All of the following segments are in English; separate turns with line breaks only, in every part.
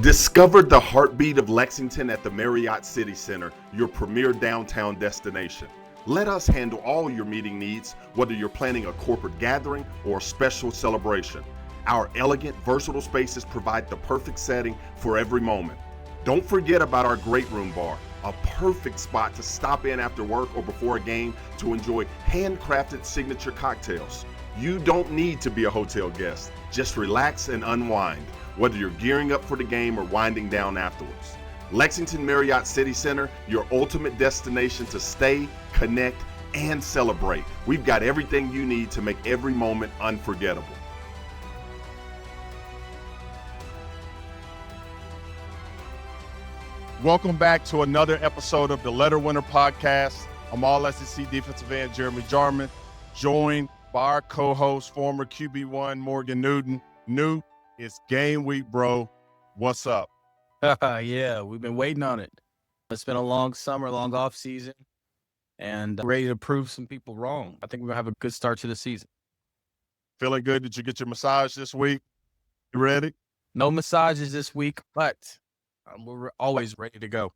Discover the heartbeat of Lexington at the Marriott City Center, your premier downtown destination. Let us handle all your meeting needs, whether you're planning a corporate gathering or a special celebration. Our elegant, versatile spaces provide the perfect setting for every moment. Don't forget about our great room bar, a perfect spot to stop in after work or before a game to enjoy handcrafted signature cocktails. You don't need to be a hotel guest. Just relax and unwind, whether you're gearing up for the game or winding down afterwards. Lexington Marriott City Center, your ultimate destination to stay, connect, and celebrate. We've got everything you need to make every moment unforgettable.
Welcome back to another episode of the Letterwinner podcast. I'm all SEC defensive end Jarmon, joined by our co-host, former QB1 Morgan Newton. It's game week, bro. What's up?
Yeah, we've been waiting on it. It's been a long summer, long off season, and ready to prove some people wrong. I think we're going to have a good start to the season.
Feeling good? Did you get your massage this week? You ready?
No massages this week, but we're always ready to go.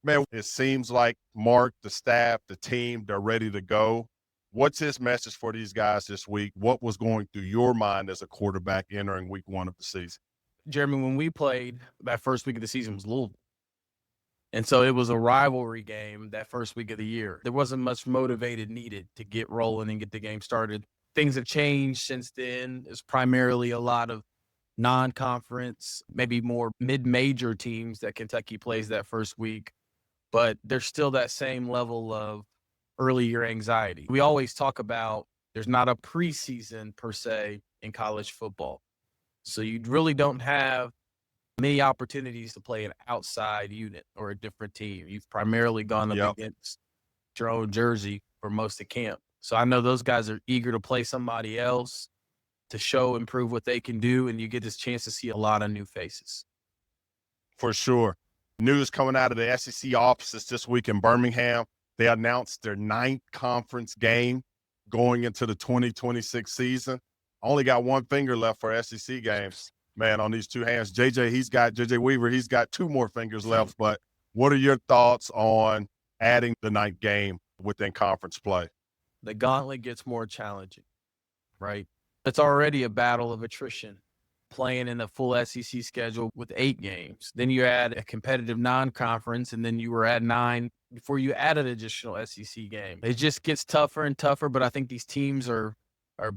Man, it seems like Mark, the staff, the team, they're ready to go. What's his message for these guys this week? What was going through your mind as a quarterback entering week one of the season?
Jeremy, when we played, that first week of the season was Louisville. And so it was a rivalry game that first week of the year. There wasn't much motivated needed to get rolling and get the game started. Things have changed since then. It's primarily a lot of non-conference, maybe more mid-major teams that Kentucky plays that first week. But there's still that same level of early year anxiety. We always talk about there's not a preseason per se in college football. So you really don't have many opportunities to play an outside unit or a different team. You've primarily gone up against your own jersey for most of camp. So I know those guys are eager to play somebody else to show and prove what they can do, and you get this chance to see a lot of new faces.
For sure. News coming out of the SEC offices this week in Birmingham. They announced their 9th conference game going into the 2026 season. Only got one finger left for SEC games. Man, on these two hands. JJ Weaver, he's got 2 more fingers left. But what are your thoughts on adding the 9th game within conference play?
The gauntlet gets more challenging, right? It's already a battle of attrition playing in the full SEC schedule with 8 games. Then you add a competitive non-conference, and then you were at 9 before you add an additional SEC game. It just gets tougher and tougher, but I think these teams are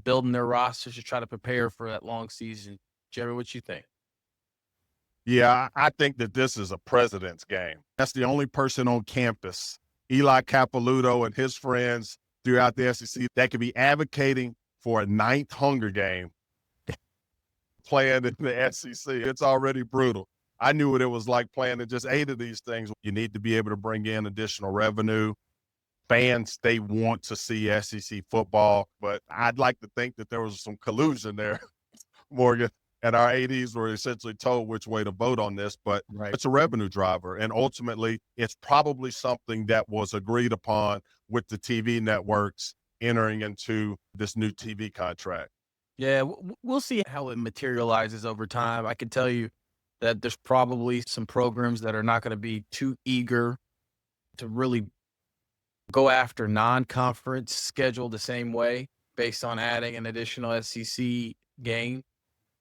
building their rosters to try to prepare for that long season. Jerry, what you think?
Yeah, I think that this is a president's game. That's the only person on campus, Eli Capilouto and his friends throughout the SEC, that could be advocating for a 9th Hunger Game playing in the SEC. It's already brutal. I knew what it was like playing in just 8 of these things. You need to be able to bring in additional revenue. Fans, they want to see SEC football, but I'd like to think that there was some collusion there, Morgan, and our ADs were essentially told which way to vote on this, but It's a revenue driver, and ultimately it's probably something that was agreed upon with the TV networks entering into this new TV contract.
Yeah, we'll see how it materializes over time. I can tell you that there's probably some programs that are not going to be too eager to really go after non-conference schedule the same way based on adding an additional SEC game.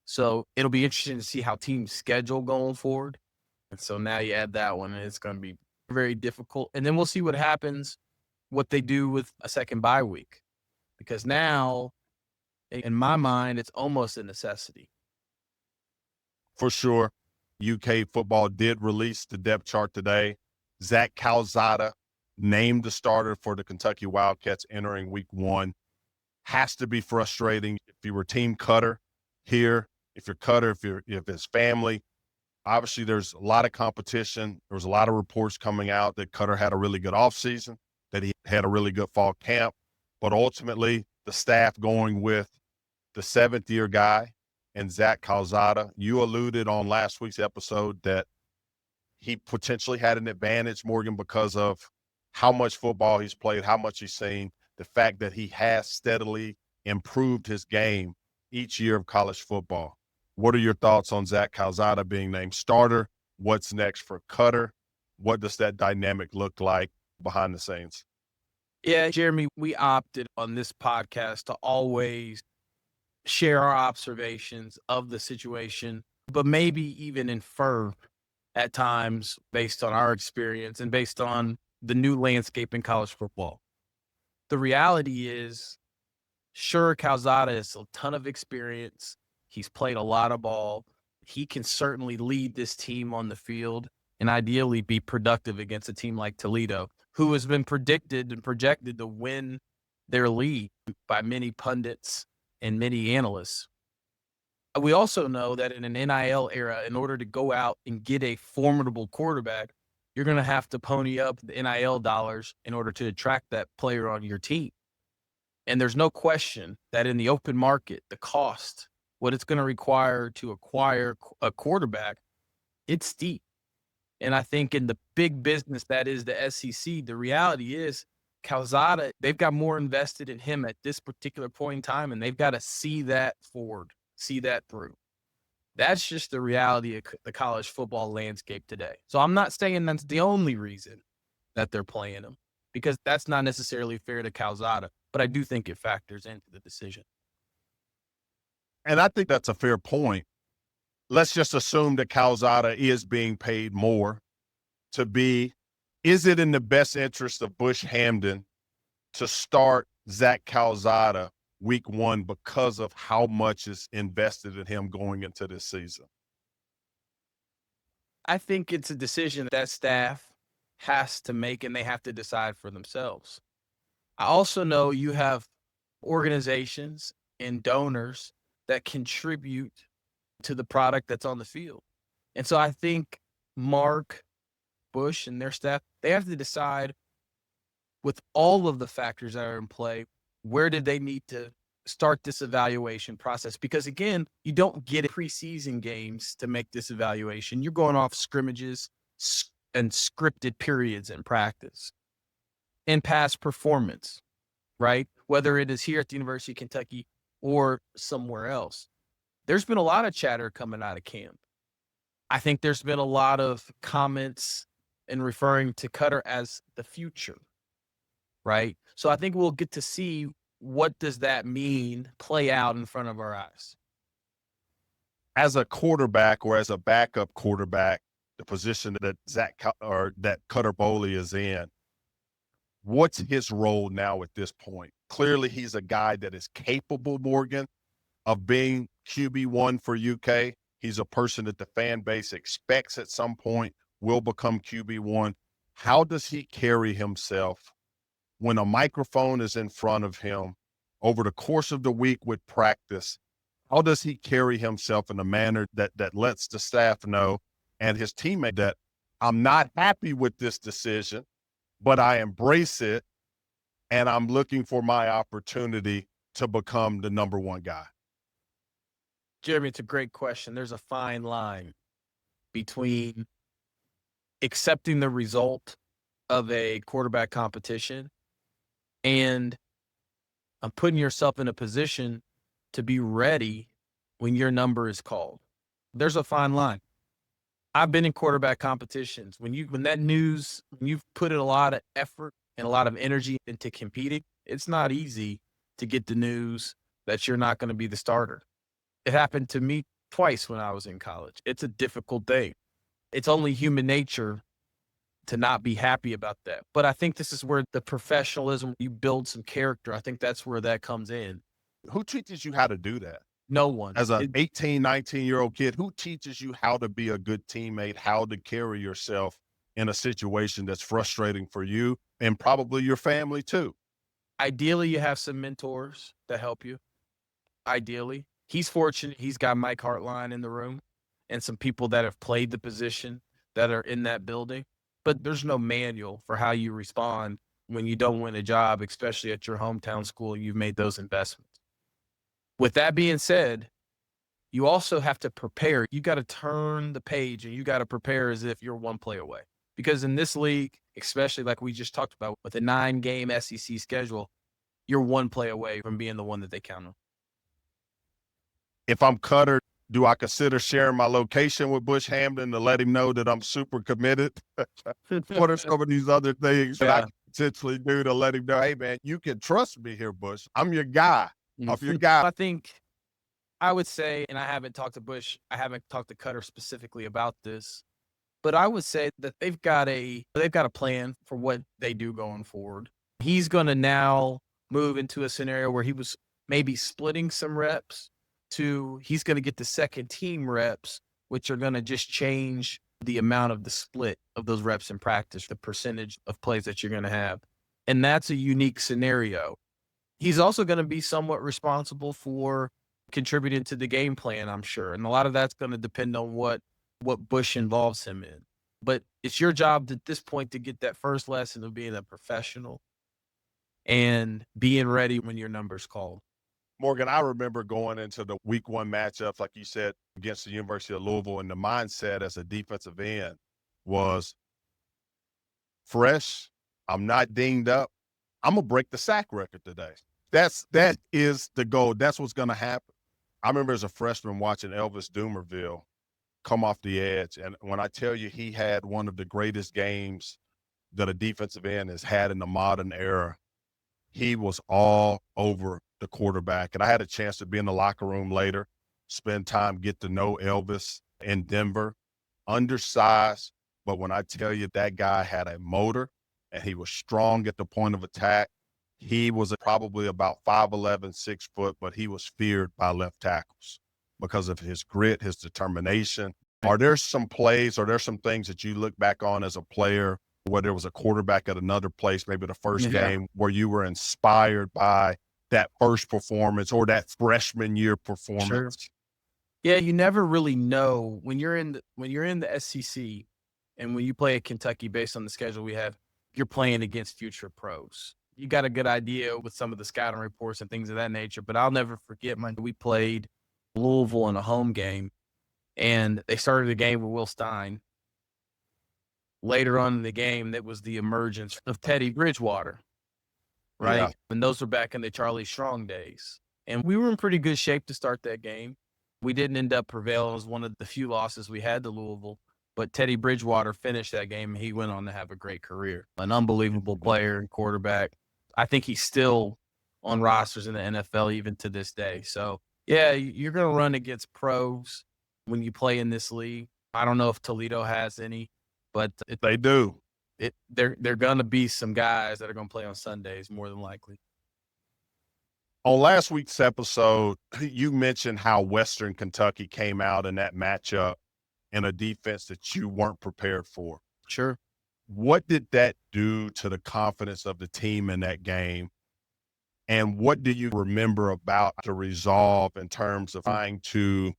So it'll be interesting to see how teams schedule going forward. And so now you add that one, and it's going to be very difficult. And then we'll see what happens, what they do with a second bye week. Because now, in my mind, it's almost a necessity.
For sure. UK football did release the depth chart today. Zach Calzada named the starter for the Kentucky Wildcats entering week 1. Has to be frustrating if you were team Cutter here, if it's family. Obviously, there's a lot of competition. There was a lot of reports coming out that Cutter had a really good offseason, that he had a really good fall camp. But ultimately, the staff going with the 7th-year guy and Zach Calzada. You alluded on last week's episode that he potentially had an advantage, Morgan, because of how much football he's played, how much he's seen, the fact that he has steadily improved his game each year of college football. What are your thoughts on Zach Calzada being named starter? What's next for Cutter? What does that dynamic look like behind the scenes?
Yeah, Jeremy, we opted on this podcast to always share our observations of the situation, but maybe even infer at times based on our experience and based on the new landscape in college football. The reality is, sure, Calzada has a ton of experience. He's played a lot of ball. He can certainly lead this team on the field and ideally be productive against a team like Toledo, who has been predicted and projected to win their league by many pundits and many analysts. We also know that in an NIL era, in order to go out and get a formidable quarterback, you're going to have to pony up the NIL dollars in order to attract that player on your team. And there's no question that in the open market, the cost, what it's going to require to acquire a quarterback, it's steep. And I think in the big business that is the SEC, the reality is Calzada, they've got more invested in him at this particular point in time, and they've got to see that forward, see that through. That's just the reality of the college football landscape today. So I'm not saying that's the only reason that they're playing him, because that's not necessarily fair to Calzada, but I do think it factors into the decision.
And I think that's a fair point. Let's just assume that Calzada is being paid more to be. Is it in the best interest of Bush Hamdan to start Zach Calzada week one because of how much is invested in him going into this season?
I think it's a decision that staff has to make, and they have to decide for themselves. I also know you have organizations and donors that contribute to the product that's on the field. And so I think Mark, Bush, and their staff, they have to decide with all of the factors that are in play, where did they need to start this evaluation process? Because again, you don't get preseason games to make this evaluation. You're going off scrimmages and scripted periods in practice and past performance, right? Whether it is here at the University of Kentucky or somewhere else. There's been a lot of chatter coming out of camp. I think there's been a lot of comments in referring to Cutter as the future, right? So I think we'll get to see what does that mean play out in front of our eyes.
As a quarterback or as a backup quarterback, the position that that Cutter Boley is in, what's his role now at this point? Clearly, he's a guy that is capable, Morgan, of being QB1 for UK. He's a person that the fan base expects at some point will become QB1. How does he carry himself when a microphone is in front of him over the course of the week with practice? How does he carry himself in a manner that lets the staff know and his teammate that I'm not happy with this decision, but I embrace it, and I'm looking for my opportunity to become the number one guy?
Jeremy, it's a great question. There's a fine line between accepting the result of a quarterback competition and putting yourself in a position to be ready when your number is called. There's a fine line. I've been in quarterback competitions. When you've put in a lot of effort and a lot of energy into competing, it's not easy to get the news that you're not going to be the starter. It happened to me twice when I was in college. It's a difficult thing. It's only human nature to not be happy about that. But I think this is where the professionalism, you build some character. I think that's where that comes in.
Who teaches you how to do that?
No one.
As an 18, 19-year-old kid, who teaches you how to be a good teammate, how to carry yourself in a situation that's frustrating for you and probably your family too?
Ideally, you have some mentors that help you. Ideally. He's fortunate. He's got Mike Hartline in the room and some people that have played the position that are in that building. But there's no manual for how you respond when you don't win a job, especially at your hometown school, and you've made those investments. With that being said, you also have to prepare. You got to turn the page and you got to prepare as if you're one play away. Because in this league, especially like we just talked about with a 9-game SEC schedule, you're one play away from being the one that they count on.
If I'm Cutter, Do I consider sharing my location with Bush Hamden to let him know that I'm super committed? What are some of these other things that I can potentially do to let him know, hey, man, you can trust me here, Bush. I'm your guy. I'm your guy.
I think I would say, and I haven't talked to Bush, I haven't talked to Cutter specifically about this, but I would say that they've got a plan for what they do going forward. He's going to now move into a scenario where he was maybe splitting some reps to he's going to get the second team reps, which are going to just change the amount of the split of those reps in practice, the percentage of plays that you're going to have. And that's a unique scenario. He's also going to be somewhat responsible for contributing to the game plan, I'm sure. And a lot of that's going to depend on what Bush involves him in. But it's your job at this point to get that first lesson of being a professional and being ready when your number's called.
Morgan, I remember going into the week 1 matchups, like you said, against the University of Louisville, and the mindset as a defensive end was fresh. I'm not dinged up. I'm going to break the sack record today. That is the goal. That's what's going to happen. I remember as a freshman watching Elvis Dumerville come off the edge, and when I tell you he had one of the greatest games that a defensive end has had in the modern era, he was all over the quarterback. And I had a chance to be in the locker room later, spend time, get to know Elvis in Denver. Undersized, but when I tell you that guy had a motor and he was strong at the point of attack, he was probably about 5'11", 6 foot, but he was feared by left tackles because of his grit, his determination. Are there some plays, are there some things that you look back on as a player, whether it was a quarterback at another place, maybe the first game, where you were inspired by that first performance or that freshman year performance?
Sure. Yeah, you never really know when you're in the SEC and when you play at Kentucky based on the schedule we have, you're playing against future pros. You got a good idea with some of the scouting reports and things of that nature, but I'll never forget we played Louisville in a home game, and they started the game with Will Stein. Later on in the game, that was the emergence of Teddy Bridgewater, right?
Yeah.
And those were back in the Charlie Strong days. And we were in pretty good shape to start that game. We didn't end up prevailing. It was one of the few losses we had to Louisville. But Teddy Bridgewater finished that game, and he went on to have a great career. An unbelievable player and quarterback. I think he's still on rosters in the NFL even to this day. So, yeah, you're going to run against pros when you play in this league. I don't know if Toledo has any, but
They do.
They're going to be some guys that are going to play on Sundays more than likely.
On last week's episode, you mentioned how Western Kentucky came out in that matchup in a defense that you weren't prepared for.
Sure.
What did that do to the confidence of the team in that game? And what do you remember about the resolve in terms of trying to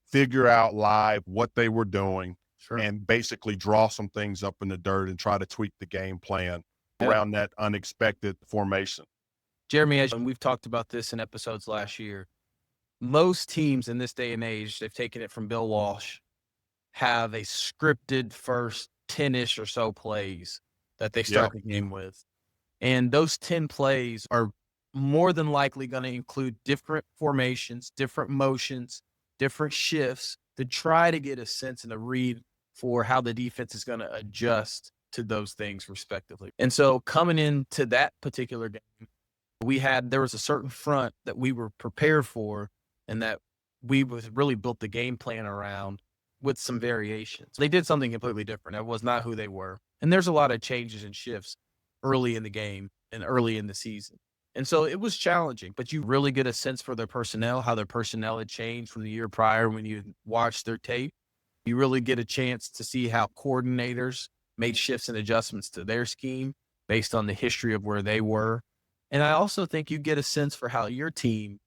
figure out live what they were doing and basically draw some things up in the dirt and try to tweak the game plan around that unexpected formation?
Jeremy, and we've talked about this in episodes last year, most teams in this day and age, they've taken it from Bill Walsh, have a scripted first 10-ish or so plays that they start the game with. And those 10 plays are more than likely going to include different formations, different motions, different shifts to try to get a sense and a read for how the defense is going to adjust to those things respectively. And so coming into that particular game, there was a certain front that we were prepared for and that we really built the game plan around with some variations. They did something completely different. That was not who they were. And there's a lot of changes and shifts early in the game and early in the season. And so it was challenging, but you really get a sense for their personnel, how their personnel had changed from the year prior when you watched their tape. You really get a chance to see how coordinators made shifts and adjustments to their scheme based on the history of where they were. And I also think you get a sense for how your team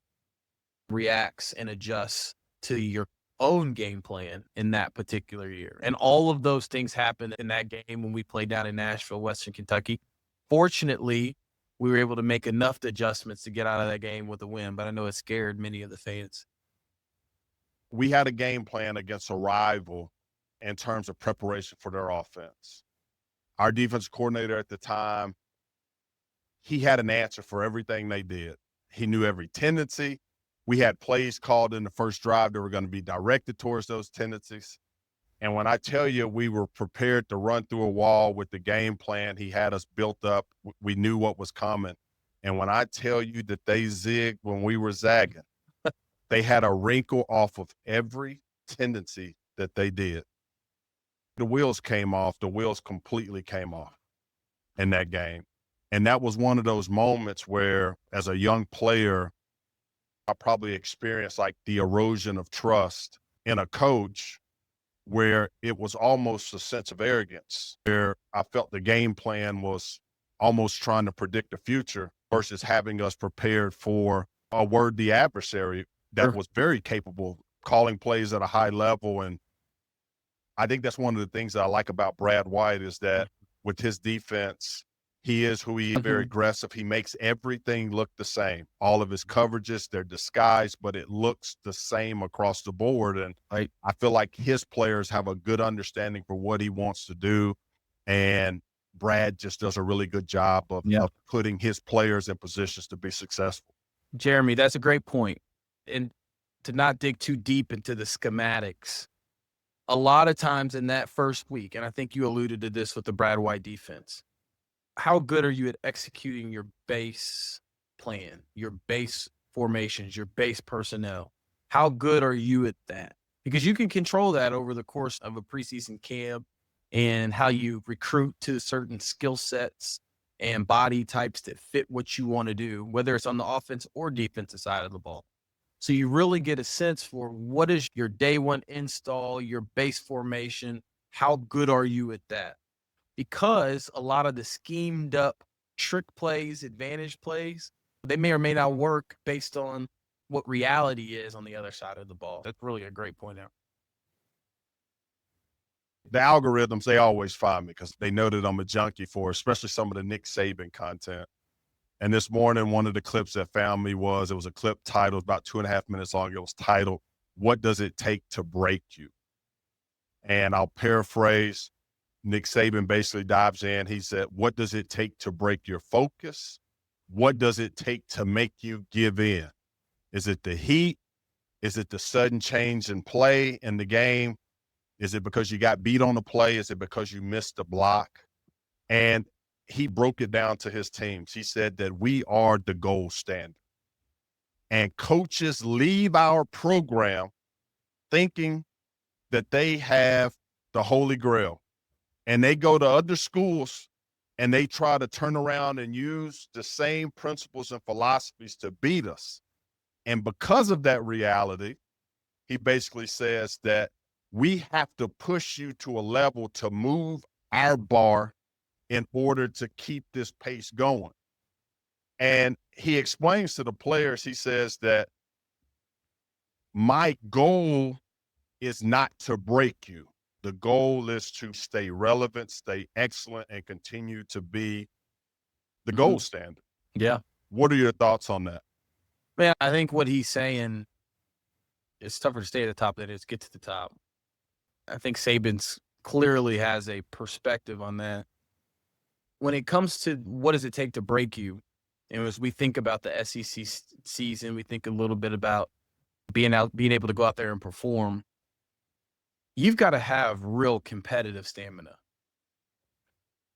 reacts and adjusts to your own game plan in that particular year. And all of those things happened in that game when we played down in Nashville, Western Kentucky. Fortunately, we were able to make enough adjustments to get out of that game with a win, but I know it scared many of the fans.
We had a game plan against a rival in terms of preparation for their offense. Our defensive coordinator at the time, he had an answer for everything they did. He knew every tendency. We had plays called in the first drive that were going to be directed towards those tendencies. And when I tell you we were prepared to run through a wall with the game plan, he had us built up. We knew what was coming. And when I tell you that they zigged when we were zagging, they had a wrinkle off of every tendency that they did. The wheels came off. The wheels completely came off in that game. And that was one of those moments where, as a young player, I probably experienced like the erosion of trust in a coach, where it was almost a sense of arrogance, where I felt the game plan was almost trying to predict the future versus having us prepared for a worthy adversary that was very capable of calling plays at a high level. And I think that's one of the things that I like about Brad White is that with his defense, he is who he is, very aggressive. He makes everything look the same. All of his coverages, they're disguised, but it looks the same across the board. And I feel like his players have a good understanding for what he wants to do. And Brad just does a really good job of putting his players in positions to be successful.
Jeremy, that's a great point. And to not dig too deep into the schematics, a lot of times in that first week, and I think you alluded to this with the Brad White defense, how good are you at executing your base plan, your base formations, your base personnel? How good are you at that? Because you can control that over the course of a preseason camp and how you recruit to certain skill sets and body types that fit what you want to do, whether it's on the offense or defensive side of the ball. So you really get a sense for what is your day one install, your base formation, how good are you at that? Because a lot of the schemed up trick plays, advantage plays, they may or may not work based on what reality is on the other side of the ball. That's really a great point out.
The algorithms, they always find me because they know that I'm a junkie for, especially some of the Nick Saban content. And this morning, one of the clips that found me was a clip titled, about 2.5 minutes long. It was titled, "What Does It Take to Break You?" And I'll paraphrase. Nick Saban basically dives in. He said, what does it take to break your focus? What does it take to make you give in? Is it the heat? Is it the sudden change in play in the game? Is it because you got beat on the play? Is it because you missed the block? And he broke it down to his teams. He said that we are the gold standard. And coaches leave our program thinking that they have the Holy Grail. And they go to other schools and they try to turn around and use the same principles and philosophies to beat us. And because of that reality, he basically says that we have to push you to a level to move our bar in order to keep this pace going. And he explains to the players, he says that my goal is not to break you. The goal is to stay relevant, stay excellent, and continue to be the gold standard.
Yeah.
What are your thoughts on that?
Man, I think what he's saying, it's tougher to stay at the top than it is to get to the top. I think Saban's clearly has a perspective on that. When it comes to what does it take to break you, and as we think about the SEC season, we think a little bit about being able to go out there and perform. You've got to have real competitive stamina.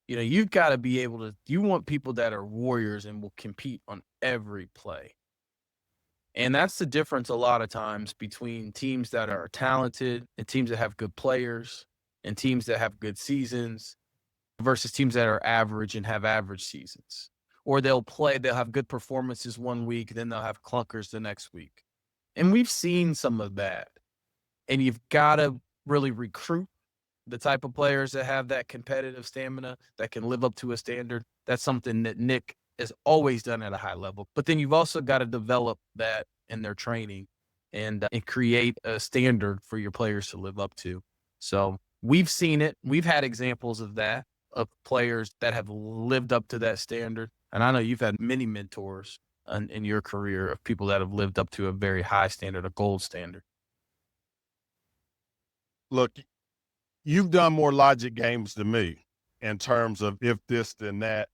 You know, you've got to be able to, you want people that are warriors and will compete on every play. And that's the difference a lot of times between teams that are talented and teams that have good players and teams that have good seasons versus teams that are average and have average seasons. Or they'll have good performances one week, then they'll have clunkers the next week. And we've seen some of that. And you've got to really recruit the type of players that have that competitive stamina that can live up to a standard. That's something that Nick has always done at a high level. But then you've also got to develop that in their training and create a standard for your players to live up to. So we've seen it. We've had examples of that, of players that have lived up to that standard. And I know you've had many mentors in your career of people that have lived up to a very high standard, a gold standard.
Look, you've done more logic games than me in terms of if this, then that.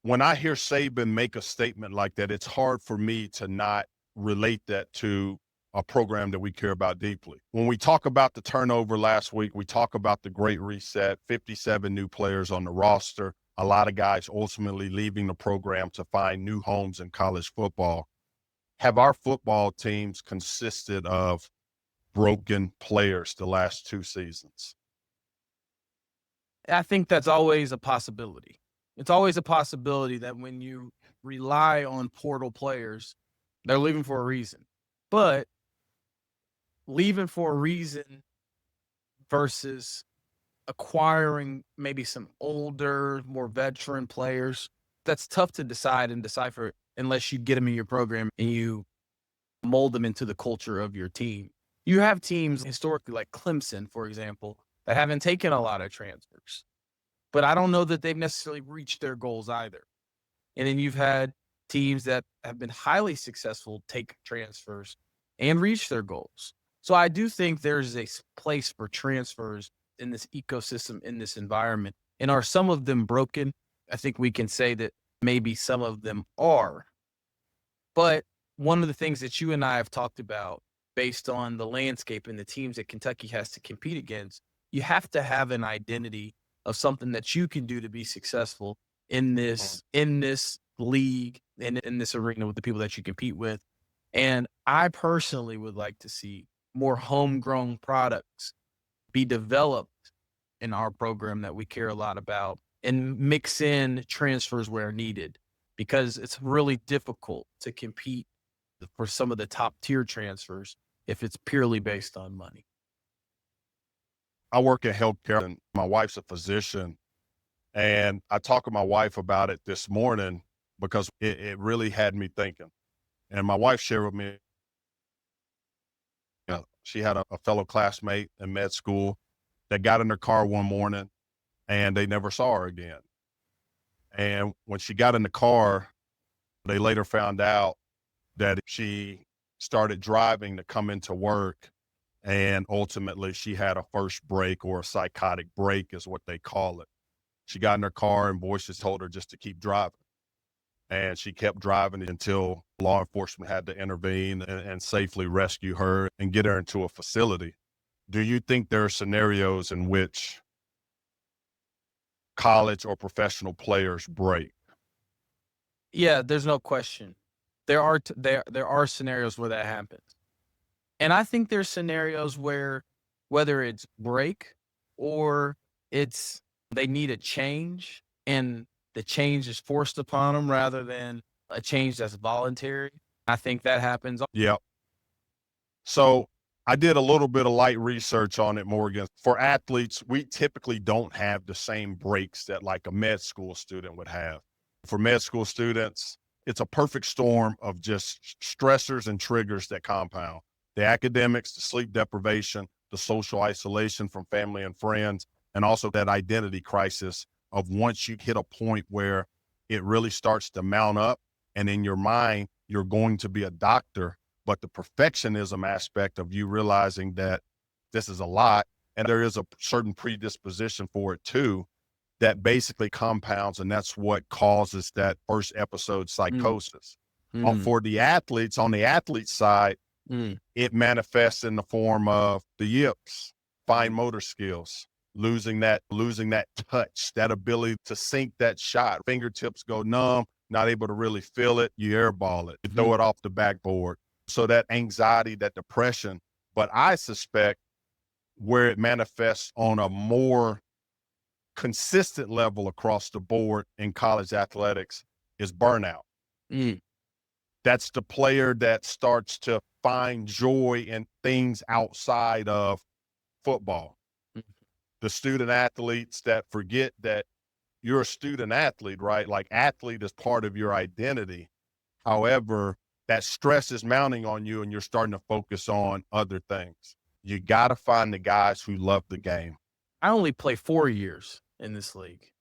When I hear Saban make a statement like that, it's hard for me to not relate that to a program that we care about deeply. When we talk about the turnover last week, we talk about the great reset, 57 new players on the roster, a lot of guys ultimately leaving the program to find new homes in college football. Have our football teams consisted of broken players the last 2 seasons?
I think that's always a possibility. It's always a possibility that when you rely on portal players, they're leaving for a reason. But leaving for a reason versus acquiring maybe some older, more veteran players, that's tough to decide and decipher unless you get them in your program and you mold them into the culture of your team. You have teams historically like Clemson, for example, that haven't taken a lot of transfers, but I don't know that they've necessarily reached their goals either. And then you've had teams that have been highly successful take transfers and reach their goals. So I do think there's a place for transfers in this ecosystem, in this environment. And are some of them broken? I think we can say that maybe some of them are. But one of the things that you and I have talked about based on the landscape and the teams that Kentucky has to compete against, you have to have an identity of something that you can do to be successful in this league and in this arena with the people that you compete with. And I personally would like to see more homegrown products be developed in our program that we care a lot about and mix in transfers where needed, because it's really difficult to compete for some of the top tier transfers if it's purely based on money.
I work in healthcare and my wife's a physician, and I talked to my wife about it this morning because it really had me thinking. And my wife shared with me, she had a fellow classmate in med school that got in her car one morning and they never saw her again. And when she got in the car, they later found out that she started driving to come into work, and ultimately she had a first break, or a psychotic break is what they call it. She got in her car and voices told her just to keep driving. And she kept driving until law enforcement had to intervene and safely rescue her and get her into a facility. Do you think there are scenarios in which college or professional players break?
Yeah, there's no question. There are scenarios where that happens. And I think there's scenarios where whether it's break or it's they need a change and the change is forced upon them rather than a change that's voluntary. I think that happens.
Yeah. So I did a little bit of light research on it, Morgan. For athletes, we typically don't have the same breaks that like a med school student would have. For med school students, it's a perfect storm of just stressors and triggers that compound. The academics, the sleep deprivation, the social isolation from family and friends, and also that identity crisis of once you hit a point where it really starts to mount up and in your mind, you're going to be a doctor, but the perfectionism aspect of you realizing that this is a lot and there is a certain predisposition for it too, that basically compounds, and that's what causes that first episode psychosis. For the athletes, on the athlete side, it manifests in the form of the yips, fine motor skills, losing that touch, that ability to sink that shot. Fingertips go numb, not able to really feel it. You airball it, you throw it off the backboard. So that anxiety, that depression. But I suspect where it manifests on a more consistent level across the board in college athletics is burnout. That's the player that starts to find joy in things outside of football. The student athletes that forget that you're a student athlete, right? Like athlete is part of your identity. However, that stress is mounting on you and you're starting to focus on other things. You got to find the guys who love the game.
I only play 4 years in this league.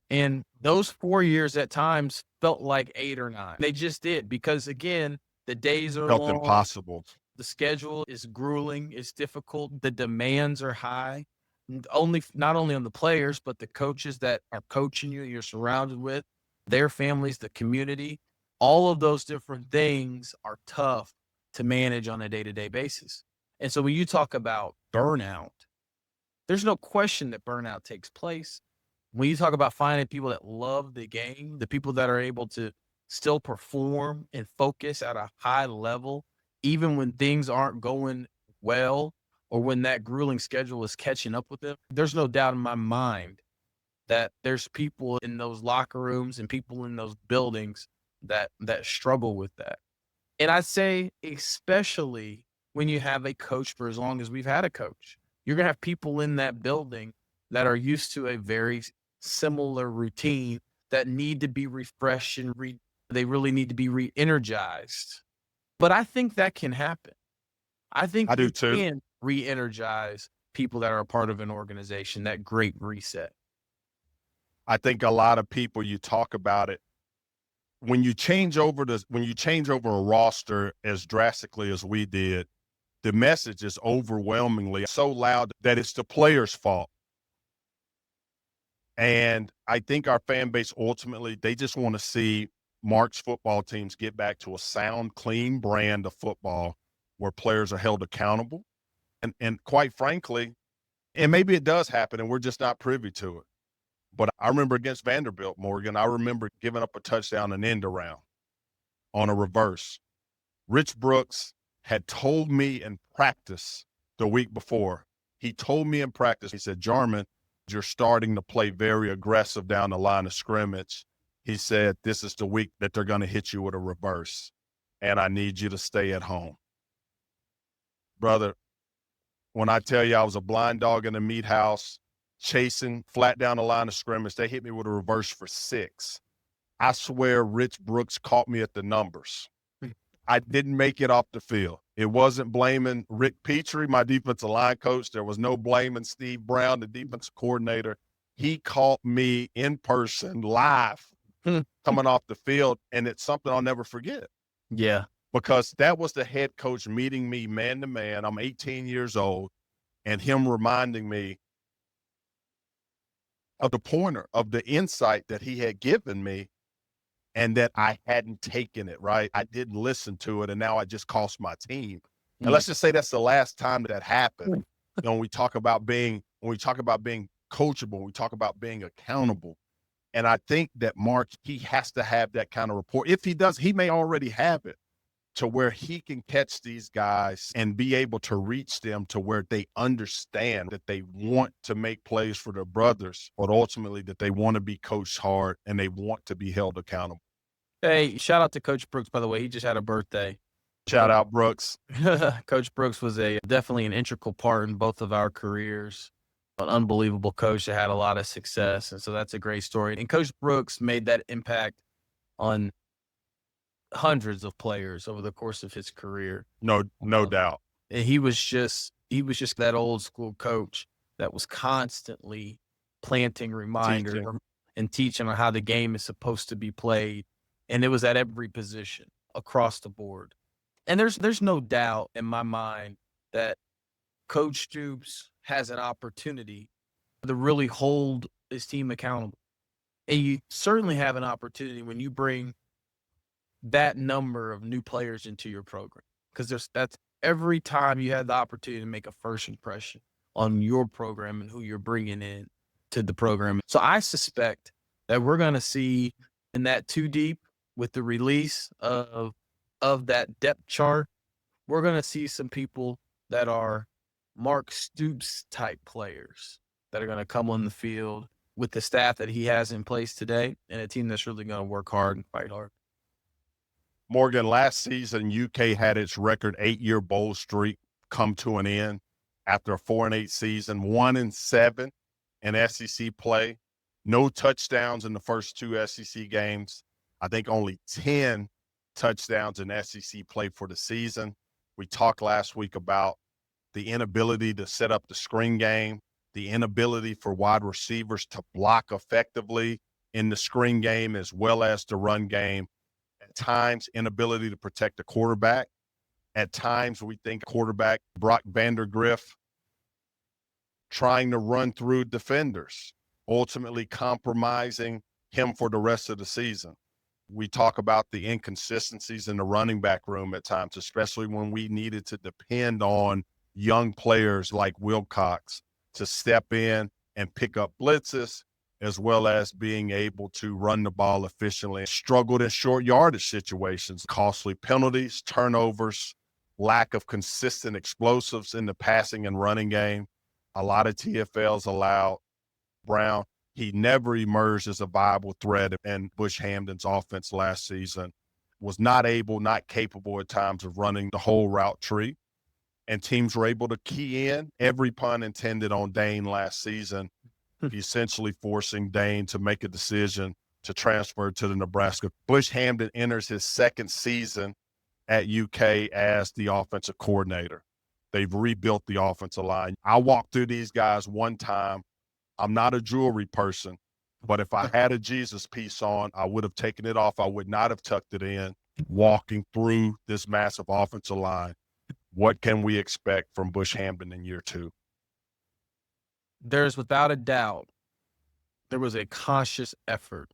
And those 4 years at times felt like 8 or 9. They just did, because again, the days are
Felt
long.
impossible.
The schedule is grueling. It's difficult. The demands are high. Not only on the players, but the coaches that are coaching you, you're surrounded with, their families, the community. All of those different things are tough to manage on a day-to-day basis. And so when you talk about burnout, there's no question that burnout takes place. When you talk about finding people that love the game, the people that are able to still perform and focus at a high level, even when things aren't going well or when that grueling schedule is catching up with them, there's no doubt in my mind that there's people in those locker rooms and people in those buildings that struggle with that. And I'd say especially when you have a coach for as long as we've had a coach, you're going to have people in that building that are used to a very similar routine that need to be refreshed and they really need to be re-energized. But I think that can happen. I think
I do
you
too.
can re-energize people that are a part of an organization, that great reset.
I think a lot of people, you talk about it, when you change over a roster as drastically as we did, the message is overwhelmingly so loud that it's the players' fault. And I think our fan base ultimately, they just want to see Mark's football teams get back to a sound, clean brand of football where players are held accountable. And quite frankly, and maybe it does happen and we're just not privy to it. But I remember against Vanderbilt, Morgan, I remember giving up a touchdown and end around on a reverse. Rich Brooks had told me in practice the week before. He told me in practice, he said, Jarmon, you're starting to play very aggressive down the line of scrimmage. He said, this is the week that they're going to hit you with a reverse, and I need you to stay at home. Brother, when I tell you I was a blind dog in the meat house, chasing flat down the line of scrimmage, they hit me with a reverse for 6. I swear Rich Brooks caught me at the numbers. I didn't make it off the field. It wasn't blaming Rick Petrie, my defensive line coach. There was no blaming Steve Brown, the defensive coordinator. He caught me in person, live, coming off the field, and it's something I'll never forget.
Yeah.
Because that was the head coach meeting me man to man. I'm 18 years old, and him reminding me of the pointer, of the insight that he had given me, and that I hadn't taken it, right? I didn't listen to it, and now I just cost my team. And let's just say that's the last time that happened. When we talk about being coachable, we talk about being accountable. And I think that Mark, he has to have that kind of rapport. If he does, he may already have it to where he can catch these guys and be able to reach them to where they understand that they want to make plays for their brothers, but ultimately that they want to be coached hard and they want to be held accountable.
Hey, shout out to Coach Brooks, by the way. He just had a birthday.
Shout out Brooks.
Coach Brooks was definitely an integral part in both of our careers. An unbelievable coach that had a lot of success. And so that's a great story. And Coach Brooks made that impact on hundreds of players over the course of his career.
No doubt.
And he was just that old school coach that was constantly planting reminders and teaching on how the game is supposed to be played. And it was at every position across the board. And there's no doubt in my mind that Coach Stoops has an opportunity to really hold his team accountable. And you certainly have an opportunity when you bring that number of new players into your program, because that's every time you have the opportunity to make a first impression on your program and who you're bringing in to the program. So I suspect that we're going to see in that 2 deep with the release of that depth chart, we're going to see some people that are Mark Stoops type players that are going to come on the field with the staff that he has in place today, and a team that's really going to work hard and fight hard.
Morgan, last season, UK had its record 8-year bowl streak come to an end after a 4-8 season, 1-7 in SEC play, no touchdowns in the first 2 SEC games. I think only 10 touchdowns in SEC play for the season. We talked last week about the inability to set up the screen game, the inability for wide receivers to block effectively in the screen game as well as the run game. At times, inability to protect the quarterback. At times, we think quarterback Brock Vandergriff trying to run through defenders, ultimately compromising him for the rest of the season. We talk about the inconsistencies in the running back room at times, especially when we needed to depend on young players like Wilcox to step in and pick up blitzes, as well as being able to run the ball efficiently. Struggled in short yardage situations, costly penalties, turnovers, lack of consistent explosives in the passing and running game. A lot of TFLs allowed. Brown, he never emerged as a viable threat in Bush Hamden's offense last season, was not capable at times of running the whole route tree. And teams were able to key in, every pun intended, on Dane last season, essentially forcing Dane to make a decision to transfer to the Nebraska. Bush Hamden enters his second season at UK as the offensive coordinator. They've rebuilt the offensive line. I walked through these guys one time. I'm not a jewelry person, but if I had a Jesus piece on, I would have taken it off. I would not have tucked it in. Walking through this massive offensive line, what can we expect from Bush Hamden in year 2?
There's without a doubt, there was a conscious effort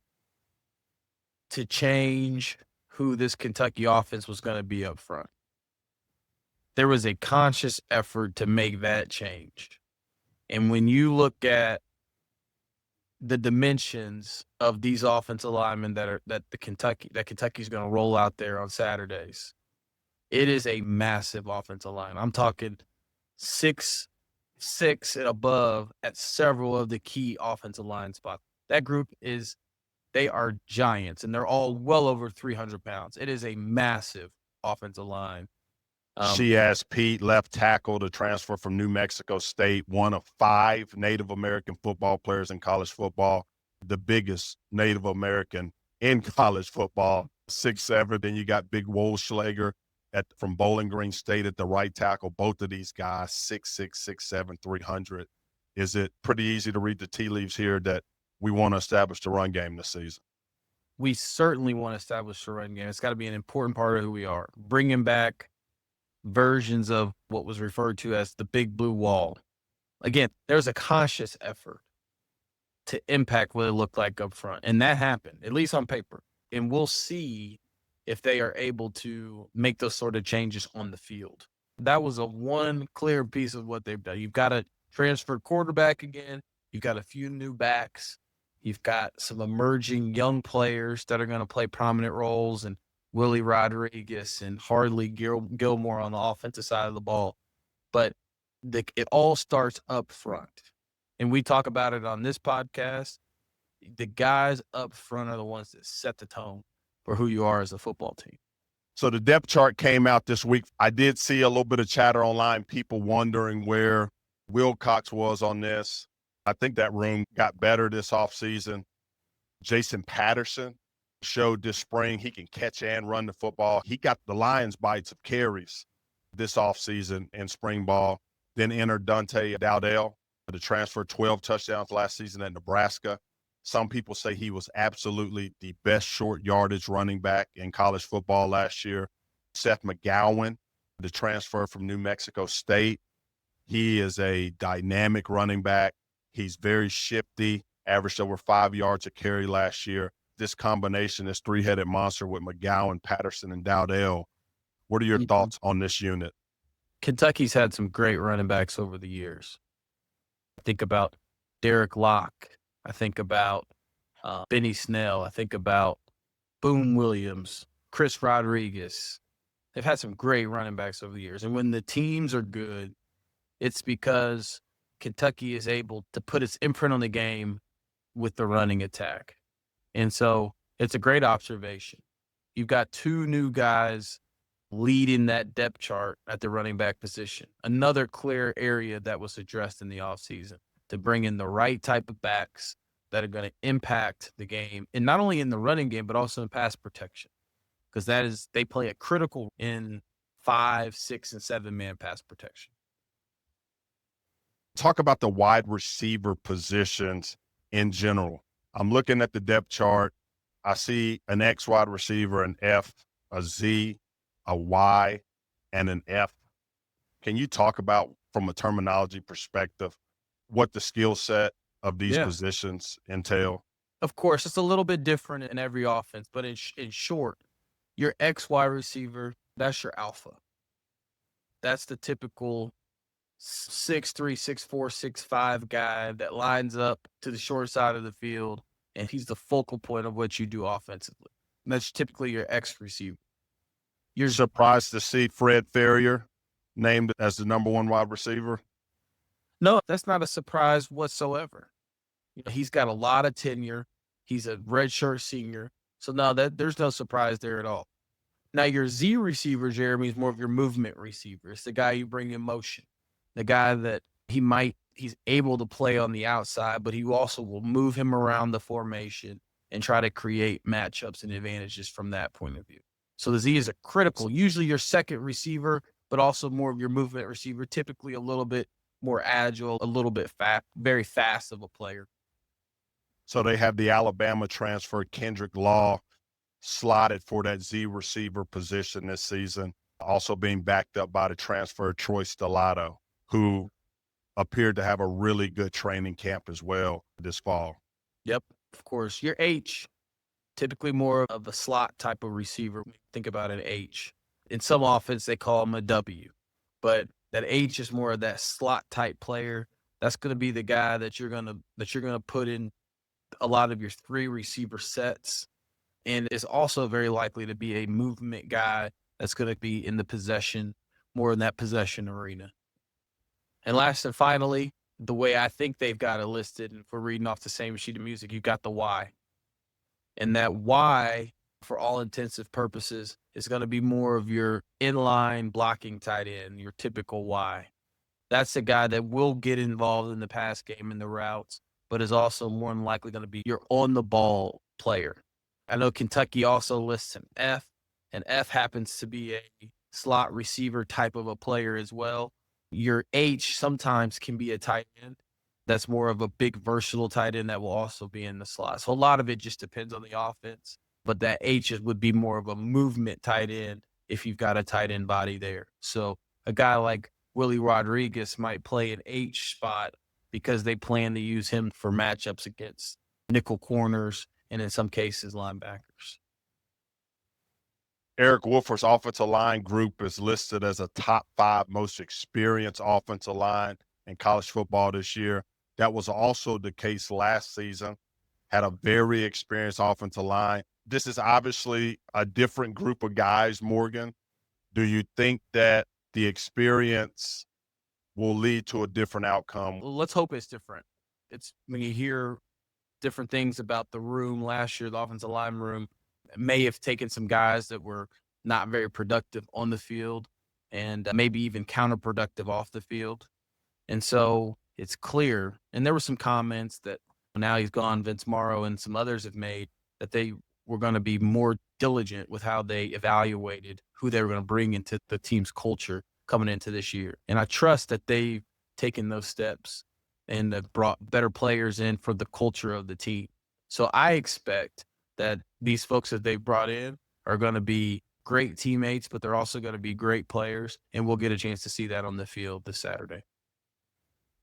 to change who this Kentucky offense was going to be up front. There was a conscious effort to make that change. And when you look at the dimensions of these offensive linemen that Kentucky's going to roll out there on Saturdays, it is a massive offensive line. I'm talking 6'6" and above at several of the key offensive line spots. That group they are giants, and they're all well over 300 pounds. It is a massive offensive line.
She has Pete, left tackle, to transfer from New Mexico State, one of 5 Native American football players in college football, the biggest Native American in college football, 6'7". Then you got Big Wolschlager from Bowling Green State at the right tackle. Both of these guys, 6'6", 6'7", 300. Is it pretty easy to read the tea leaves here that we want to establish the run game this season?
We certainly want to establish the run game. It's got to be an important part of who we are. Bringing back versions of what was referred to as the big blue wall. Again, there's a conscious effort to impact what it looked like up front. And that happened, at least on paper. And we'll see if they are able to make those sort of changes on the field. That was one clear piece of what they've done. You've got a transfer quarterback again. You've got a few new backs. You've got some emerging young players that are going to play prominent roles, and Willie Rodriguez and Hardly Gilmore on the offensive side of the ball. But it all starts up front. And we talk about it on this podcast. The guys up front are the ones that set the tone for who you are as a football team.
So the depth chart came out this week. I did see a little bit of chatter online, people wondering where Wilcox was on this. I think that room got better this offseason. Jason Patterson showed this spring he can catch and run the football. He got the Lions bites of carries this offseason in spring ball. Then entered Dante Dowdell, the transfer, 12 touchdowns last season at Nebraska. Some people say he was absolutely the best short yardage running back in college football last year. Seth McGowan, the transfer from New Mexico State. He is a dynamic running back. He's very shifty, averaged over 5 yards a carry last year. This combination, this 3-headed monster with McGowan, Patterson, and Dowdell. What are your thoughts on this unit?
Kentucky's had some great running backs over the years. I think about Derek Locke. I think about Benny Snell. I think about Boone Williams, Chris Rodriguez. They've had some great running backs over the years. And when the teams are good, it's because Kentucky is able to put its imprint on the game with the running attack. And so it's a great observation. You've got 2 new guys leading that depth chart at the running back position. Another clear area that was addressed in the offseason to bring in the right type of backs that are going to impact the game, and not only in the running game, but also in pass protection, because they play a critical in 5, 6, and 7-man pass protection.
Talk about the wide receiver positions in general. I'm looking at the depth chart. I see an X wide receiver, an F, a Z, a Y, and an F. Can you talk about, from a terminology perspective, what the skill set of these positions entail?
Of course, it's a little bit different in every offense, but in short, your X wide receiver, that's your alpha. That's the typical 6'3", 6'4", 6'5" guy that lines up to the short side of the field, and he's the focal point of what you do offensively. And that's typically your X receiver.
You're surprised to see Fred Ferrier named as the number 1 wide receiver?
No, that's not a surprise whatsoever. He's got a lot of tenure. He's a redshirt senior. So no, there's no surprise there at all. Now your Z receiver, Jeremy, is more of your movement receiver. It's the guy you bring in motion. The guy that he's able to play on the outside, but he also will move him around the formation and try to create matchups and advantages from that point of view. So the Z is a critical, usually your second receiver, but also more of your movement receiver, typically a little bit more agile, a little bit very fast of a player.
So they have the Alabama transfer, Kendrick Law, slotted for that Z receiver position this season, also being backed up by the transfer Troy Toledo, who appeared to have a really good training camp as well this fall.
Yep, of course. Your H, typically more of a slot type of receiver. Think about an H. In some offense, they call him a W, but that H is more of that slot type player. That's going to be the guy that you're going to put in a lot of your 3 receiver sets, and is also very likely to be a movement guy that's going to be in the possession, more in that possession arena. And last and finally, the way I think they've got it listed, and if we're reading off the same sheet of music, you've got the Y. And that Y, for all intensive purposes, is going to be more of your inline blocking tight end, your typical Y. That's the guy that will get involved in the pass game and the routes, but is also more than likely going to be your on-the-ball player. I know Kentucky also lists an F, and F happens to be a slot receiver type of a player as well. Your H sometimes can be a tight end. That's more of a big, versatile tight end that will also be in the slot. So a lot of it just depends on the offense, but that H would be more of a movement tight end if you've got a tight end body there. So a guy like Willie Rodriguez might play an H spot because they plan to use him for matchups against nickel corners and in some cases linebackers.
Eric Wolfer's offensive line group is listed as a top 5 most experienced offensive line in college football this year. That was also the case last season. Had a very experienced offensive line. This is obviously a different group of guys, Morgan. Do you think that the experience will lead to a different outcome?
Let's hope it's different. It's when you hear different things about the room last year, the offensive line room may have taken some guys that were not very productive on the field and maybe even counterproductive off the field. And so it's clear, and there were some comments that now he's gone, Vince Morrow and some others have made, that they were going to be more diligent with how they evaluated who they were going to bring into the team's culture coming into this year. And I trust that they've taken those steps and have brought better players in for the culture of the team. So I expect that these folks that they've brought in are going to be great teammates, but they're also going to be great players, and we'll get a chance to see that on the field this Saturday.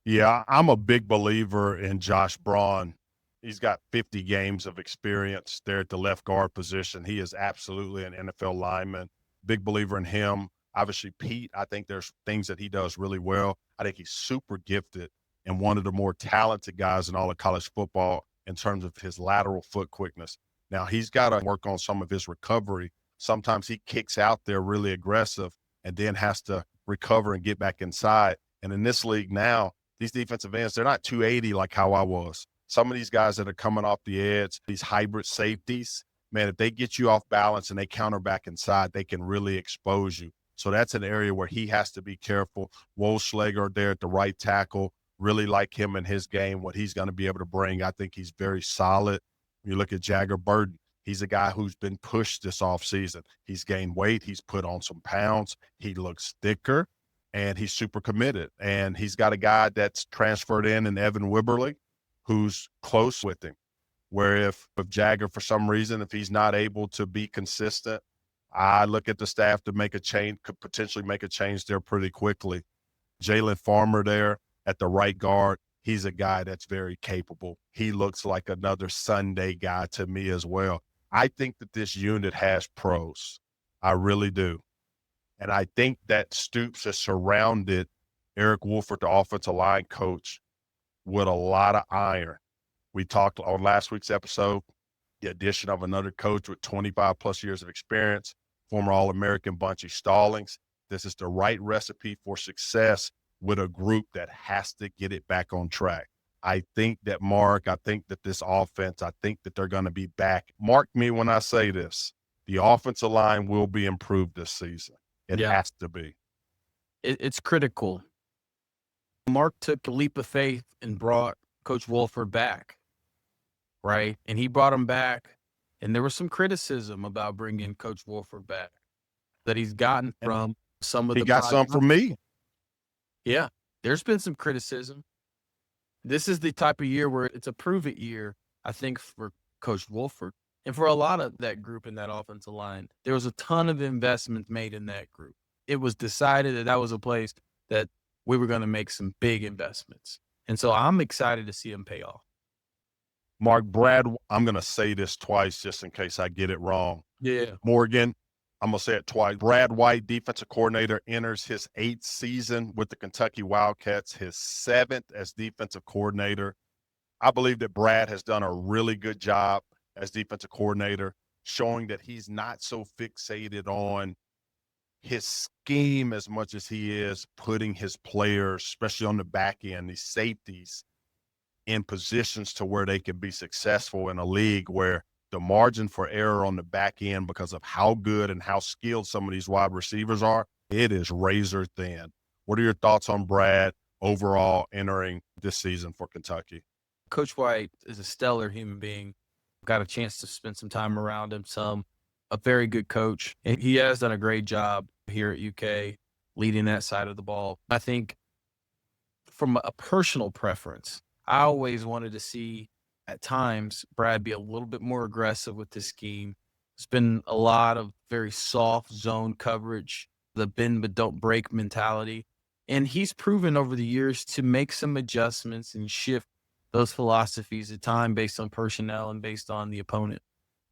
Yeah, I'm a big believer in Josh Braun. He's got 50 games of experience there at the left guard position. He is absolutely an NFL lineman. Big believer in him. Obviously, Pete, I think there's things that he does really well. I think he's super gifted and one of the more talented guys in all of college football in terms of his lateral foot quickness. Now, he's got to work on some of his recovery. Sometimes he kicks out there really aggressive and then has to recover and get back inside. And in this league now, these defensive ends, they're not 280 like how I was. Some of these guys that are coming off the edge, these hybrid safeties, man, if they get you off balance and they counter back inside, they can really expose you. So that's an area where he has to be careful. Wolschlager there at the right tackle, really like him in his game, what he's going to be able to bring. I think he's very solid. You look at Jagger Burton. He's a guy who's been pushed this offseason. He's gained weight. He's put on some pounds. He looks thicker, and he's super committed. And he's got a guy that's transferred in Evan Wibberly, who's close with him, where if Jagger, for some reason, if he's not able to be consistent, I look at the staff to make a change, could potentially make a change there pretty quickly. Jalen Farmer there at the right guard. he's a guy that's very capable. He looks like another Sunday guy to me as well. I think that this unit has pros. I really do. And I think that Stoops has surrounded Eric Wolford, the offensive line coach, with a lot of iron. We talked on last week's episode, the addition of another coach with 25 plus years of experience, former All-American Bunchy Stallings. This is the right recipe for success with a group that has to get it back on track. I think that this offense, I think that they're going to be back. Mark me when I say this. The offensive line will be improved this season. It has to be.
It's critical. Mark took a leap of faith and brought Coach Wolford back, right? And he brought him back, and there was some criticism about bringing Coach Wolford back that he's gotten from some of the.
He got some from me.
Yeah, there's been some criticism. This is the type of year where it's a prove-it year, I think, for Coach Wolford. And for a lot of that group in that offensive line, there was a ton of investment made in that group. It was decided that was a place that we were going to make some big investments. And so I'm excited to see them pay off.
Mark, Brad, I'm going to say this twice just in case I get it wrong.
Yeah.
Morgan, I'm going to say it twice. Brad White, defensive coordinator, enters his 8th season with the Kentucky Wildcats, his 7th as defensive coordinator. I believe that Brad has done a really good job as defensive coordinator, showing that he's not so fixated on his scheme as much as he is putting his players, especially on the back end, these safeties, in positions to where they can be successful in a league where the margin for error on the back end, because of how good and how skilled some of these wide receivers are, it is razor thin. What are your thoughts on Brad overall entering this season for Kentucky?
Coach White is a stellar human being. Got a chance to spend some time around him, a very good coach. And he has done a great job here at UK leading that side of the ball. I think from a personal preference, I always wanted to see at times Brad be a little bit more aggressive with this scheme. It's been a lot of very soft zone coverage, the bend but don't break mentality. And he's proven over the years to make some adjustments and shift those philosophies at time based on personnel and based on the opponent.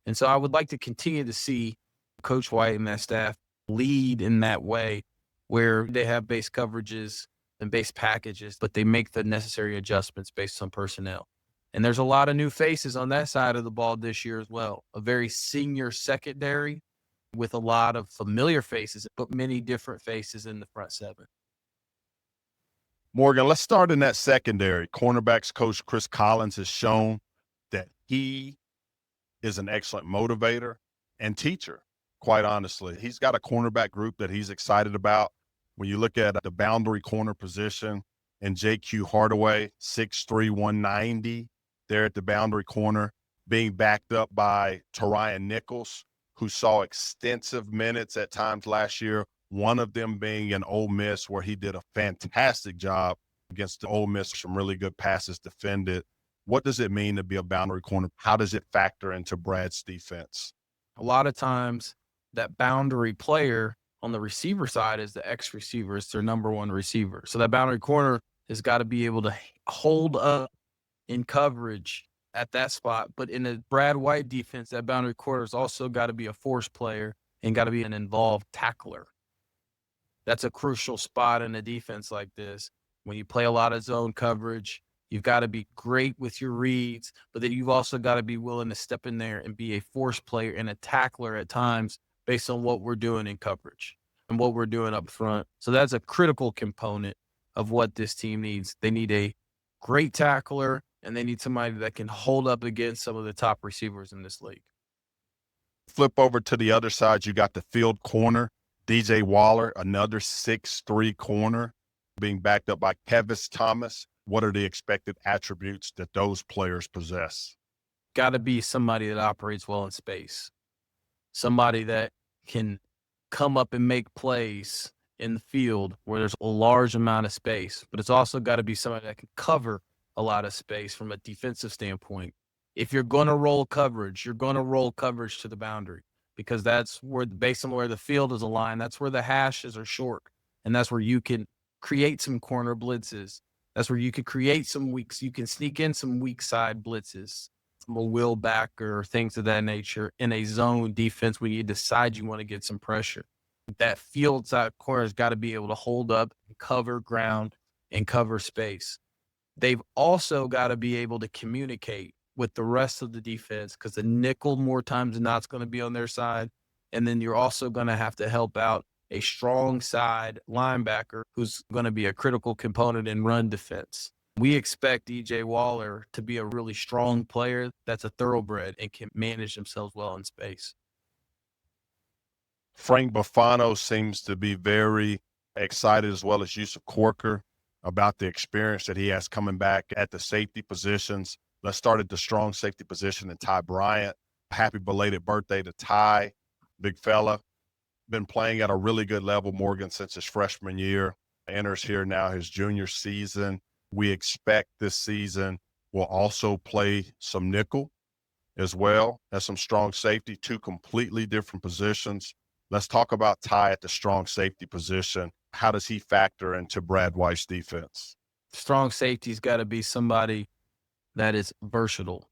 And so I would like to continue to see Coach White and that staff lead in that way, where they have base coverages and base packages, but they make the necessary adjustments based on personnel. And there's a lot of new faces on that side of the ball this year as well. A very senior secondary with a lot of familiar faces, but many different faces in the front seven.
Morgan, let's start in that secondary. Cornerbacks coach Chris Collins has shown that he is an excellent motivator and teacher, quite honestly. He's got a cornerback group that he's excited about. When you look at the boundary corner position and J.Q. Hardaway, 6'3", 190, there at the boundary corner, being backed up by Terion Nichols, who saw extensive minutes at times last year, one of them being in Ole Miss, where he did a fantastic job against the Ole Miss, some really good passes defended. What does it mean to be a boundary corner? How does it factor into Brad's defense?
A lot of times that boundary player on the receiver side is the ex-receiver. It's their number one receiver. So that boundary corner has got to be able to hold up in coverage at that spot. But in the Brad White defense, that boundary corner has also got to be a force player and got to be an involved tackler. That's a crucial spot in a defense like this. When you play a lot of zone coverage, you've got to be great with your reads, but then you've also got to be willing to step in there and be a force player and a tackler at times based on what we're doing in coverage and what we're doing up front. So that's a critical component of what this team needs. They need a great tackler, and they need somebody that can hold up against some of the top receivers in this league.
Flip over to the other side, you got the field corner, DJ Waller, another 6'3" corner, being backed up by Kevis Thomas. What are the expected attributes that those players possess?
Got to be somebody that operates well in space, somebody that can come up and make plays in the field where there's a large amount of space, but it's also got to be somebody that can cover a lot of space from a defensive standpoint. If you're going to roll coverage, you're going to roll coverage to the boundary, because that's where, based on where the field is aligned, that's where the hashes are short, and that's where you can create some corner blitzes. That's where you could create some weaks. You can sneak in some weak side blitzes, some a will backer, things of that nature in a zone defense when you decide you want to get some pressure. That field side corner's got to be able to hold up, cover ground, and cover space. They've also got to be able to communicate with the rest of the defense because the nickel more times than not is going to be on their side. And then you're also going to have to help out a strong side linebacker who's going to be a critical component in run defense. We expect E.J. Waller to be a really strong player that's a thoroughbred and can manage themselves well in space.
Frank Buffano seems to be very excited, as well as Yusuf Corker, about the experience that he has coming back at the safety positions. Let's start at the strong safety position and Ty Bryant. Happy belated birthday to Ty, big fella. Been playing at a really good level, Morgan, since his freshman year. Enters here now his junior season. We expect this season will also play some nickel as well as some strong safety, two completely different positions. Let's talk about Ty at the strong safety position. How does he factor into Brad White's defense?
Strong safety's got to be somebody that is versatile.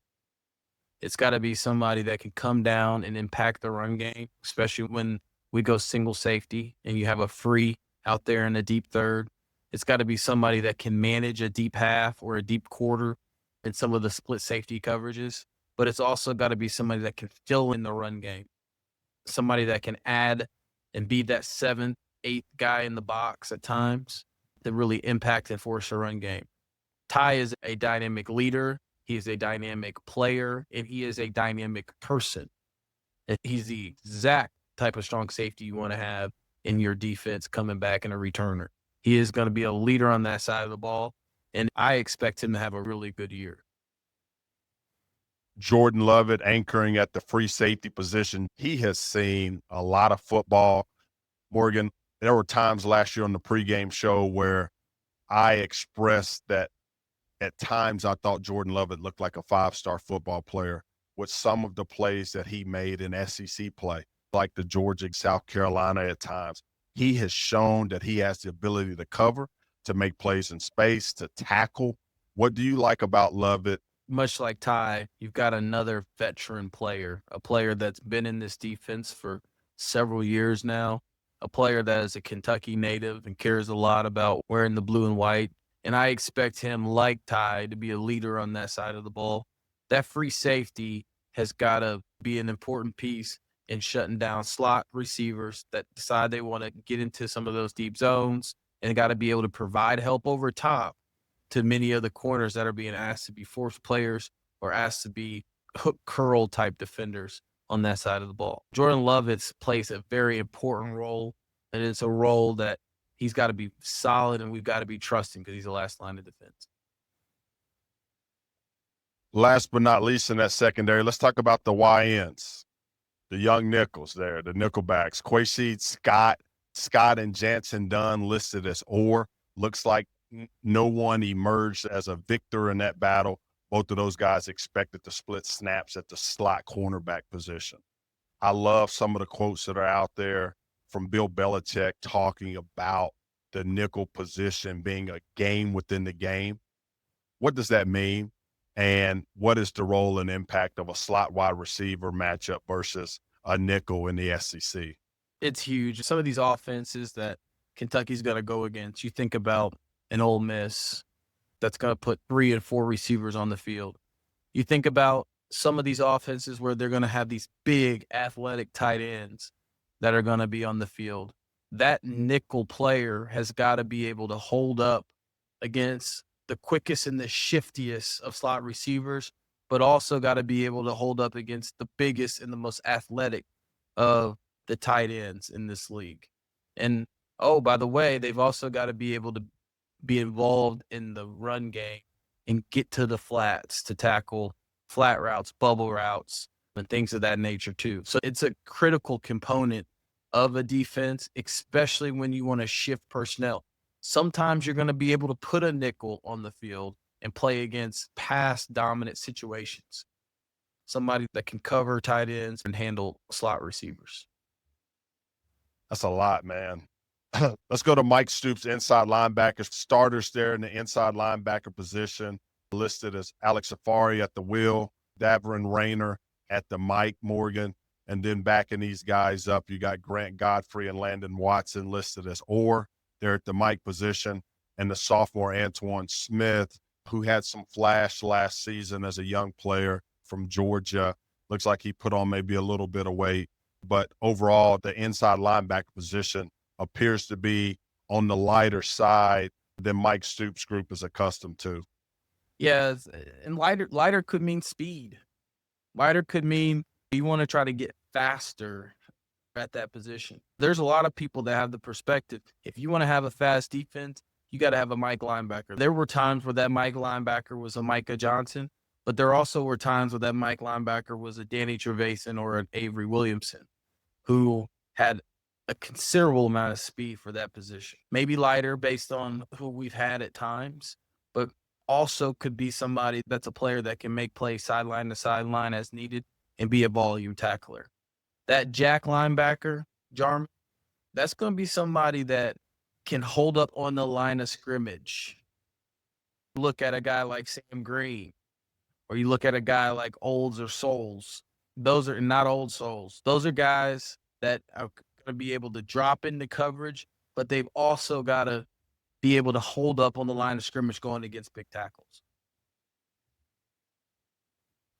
It's got to be somebody that can come down and impact the run game, especially when we go single safety and you have a free out there in the deep third. It's got to be somebody that can manage a deep half or a deep quarter in some of the split safety coverages, but it's also got to be somebody that can fill in the run game, somebody that can add and be that 7th, 8th guy in the box at times to really impact and force a run game. Ty is a dynamic leader. He is a dynamic player, and he is a dynamic person. And he's the exact type of strong safety you want to have in your defense coming back in a returner. He is going to be a leader on that side of the ball, and I expect him to have a really good year.
Jordan Lovett anchoring at the free safety position. He has seen a lot of football. Morgan, there were times last year on the pregame show where I expressed that at times I thought Jordan Lovett looked like a 5-star football player with some of the plays that he made in SEC play, like the Georgia, South Carolina at times. He has shown that he has the ability to cover, to make plays in space, to tackle. What do you like about Lovett?
Much like Ty, you've got another veteran player, a player that's been in this defense for several years now, a player that is a Kentucky native and cares a lot about wearing the blue and white. And I expect him, like Ty, to be a leader on that side of the ball. That free safety has got to be an important piece in shutting down slot receivers that decide they want to get into some of those deep zones, and got to be able to provide help over top to many of the corners that are being asked to be force players or asked to be hook curl type defenders on that side of the ball. Jordan Lovett plays a very important role, and it's a role that he's got to be solid and we've got to be trusting because he's the last line of defense.
Last but not least in that secondary, let's talk about the YNs, the young nickels there, the nickelbacks. Quayseed Scott and Jansen Dunn listed as or. Looks like no one emerged as a victor in that battle. Both of those guys expected to split snaps at the slot cornerback position. I love some of the quotes that are out there from Bill Belichick talking about the nickel position being a game within the game. What does that mean? And what is the role and impact of a slot wide receiver matchup versus a nickel in the SEC?
It's huge. Some of these offenses that Kentucky's going to go against, you think about an Ole Miss that's going to put 3 and 4 receivers on the field. You think about some of these offenses where they're going to have these big athletic tight ends that are going to be on the field. That nickel player has got to be able to hold up against the quickest and the shiftiest of slot receivers, but also got to be able to hold up against the biggest and the most athletic of the tight ends in this league. And, oh, by the way, they've also got to be able to be involved in the run game and get to the flats to tackle flat routes, bubble routes, and things of that nature too. So it's a critical component of a defense, especially when you want to shift personnel. Sometimes you're going to be able to put a nickel on the field and play against pass dominant situations. Somebody that can cover tight ends and handle slot receivers.
That's a lot, man. Let's go to Mike Stoops, inside linebackers. Starters there in the inside linebacker position listed as Alex Safari at the wheel, Davern Rayner at the Mike Morgan, and then backing these guys up, you got Grant Godfrey and Landon Watson listed as Orr. They're at the Mike position, and the sophomore Antoine Smith, who had some flash last season as a young player from Georgia. Looks like he put on maybe a little bit of weight, but overall, the inside linebacker position appears to be on the lighter side than Mike Stoops' group is accustomed to.
Yeah, and lighter could mean speed. Lighter could mean you want to try to get faster at that position. There's a lot of people that have the perspective, if you want to have a fast defense, you got to have a Mike linebacker. There were times where that Mike linebacker was a Micah Johnson, but there also were times where that Mike linebacker was a Danny Trevathan or an Avery Williamson, who had a considerable amount of speed for that position. Maybe lighter based on who we've had at times, but also could be somebody that's a player that can make plays sideline to sideline as needed and be a volume tackler. That jack linebacker, Jarmon, that's going to be somebody that can hold up on the line of scrimmage. Look at a guy like Sam Green, or you look at a guy like Olds or Souls. Those are not Old Souls. Those are guys that are going to be able to drop into coverage, but they've also got to be able to hold up on the line of scrimmage going against big tackles.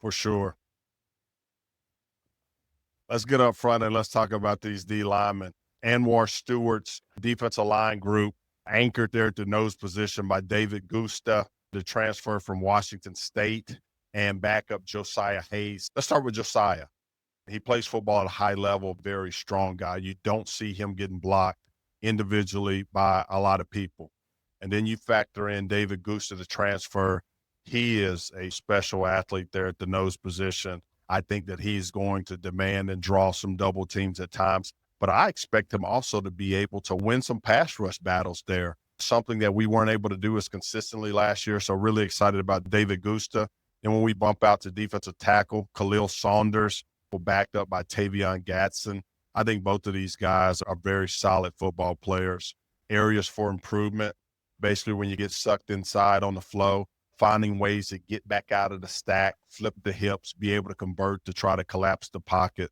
For sure. Let's get up front and let's talk about these D linemen. Anwar Stewart's defensive line group, anchored there at the nose position by David Gusta, the transfer from Washington State, and backup Josiah Hayes. Let's start with Josiah. He plays football at a high level, very strong guy. You don't see him getting blocked individually by a lot of people. And then you factor in David Gusta, the transfer. He is a special athlete there at the nose position. I think that he's going to demand and draw some double teams at times. But I expect him also to be able to win some pass rush battles there, something that we weren't able to do as consistently last year. So really excited about David Gusta. And when we bump out to defensive tackle, Khalil Saunders, backed up by Tavion Gatson. I think both of these guys are very solid football players. Areas for improvement, basically when you get sucked inside on the flow, finding ways to get back out of the stack, flip the hips, be able to convert to try to collapse the pocket.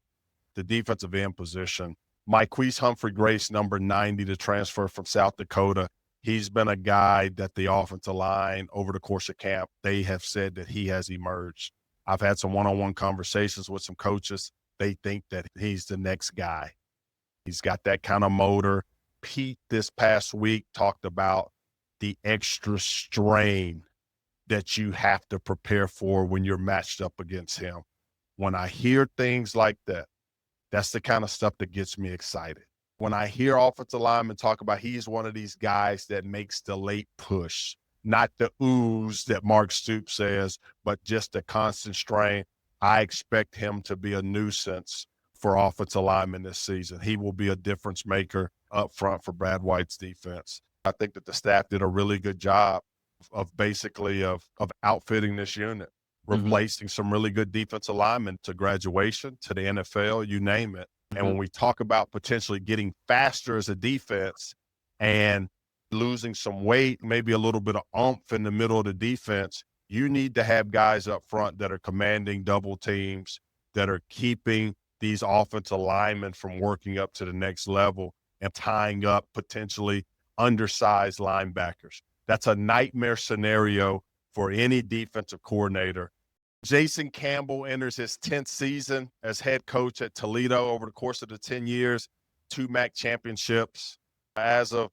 The defensive end position, Myquise Humphrey Grace, number 90, the transfer from South Dakota. He's been a guy that the offensive line over the course of camp, they have said that he has emerged. I've had some one-on-one conversations with some coaches. They think that he's the next guy. He's got that kind of motor. Pete this past week talked about the extra strain that you have to prepare for when you're matched up against him. When I hear things like that, that's the kind of stuff that gets me excited. When I hear offensive linemen talk about he's one of these guys that makes the late push, not the ooze that Mark Stoops says, but just the constant strain. I expect him to be a nuisance for offensive linemen this season. He will be a difference maker up front for Brad White's defense. I think that the staff did a really good job of basically of outfitting this unit, replacing some really good defensive linemen to graduation, to the NFL, you name it. And when we talk about potentially getting faster as a defense and losing some weight, maybe a little bit of oomph in the middle of the defense, you need to have guys up front that are commanding double teams, that are keeping these offensive linemen from working up to the next level and tying up potentially undersized linebackers. That's a nightmare scenario for any defensive coordinator. Jason Campbell enters his 10th season as head coach at Toledo over the course of the 10 years, 2 MAC championships. As of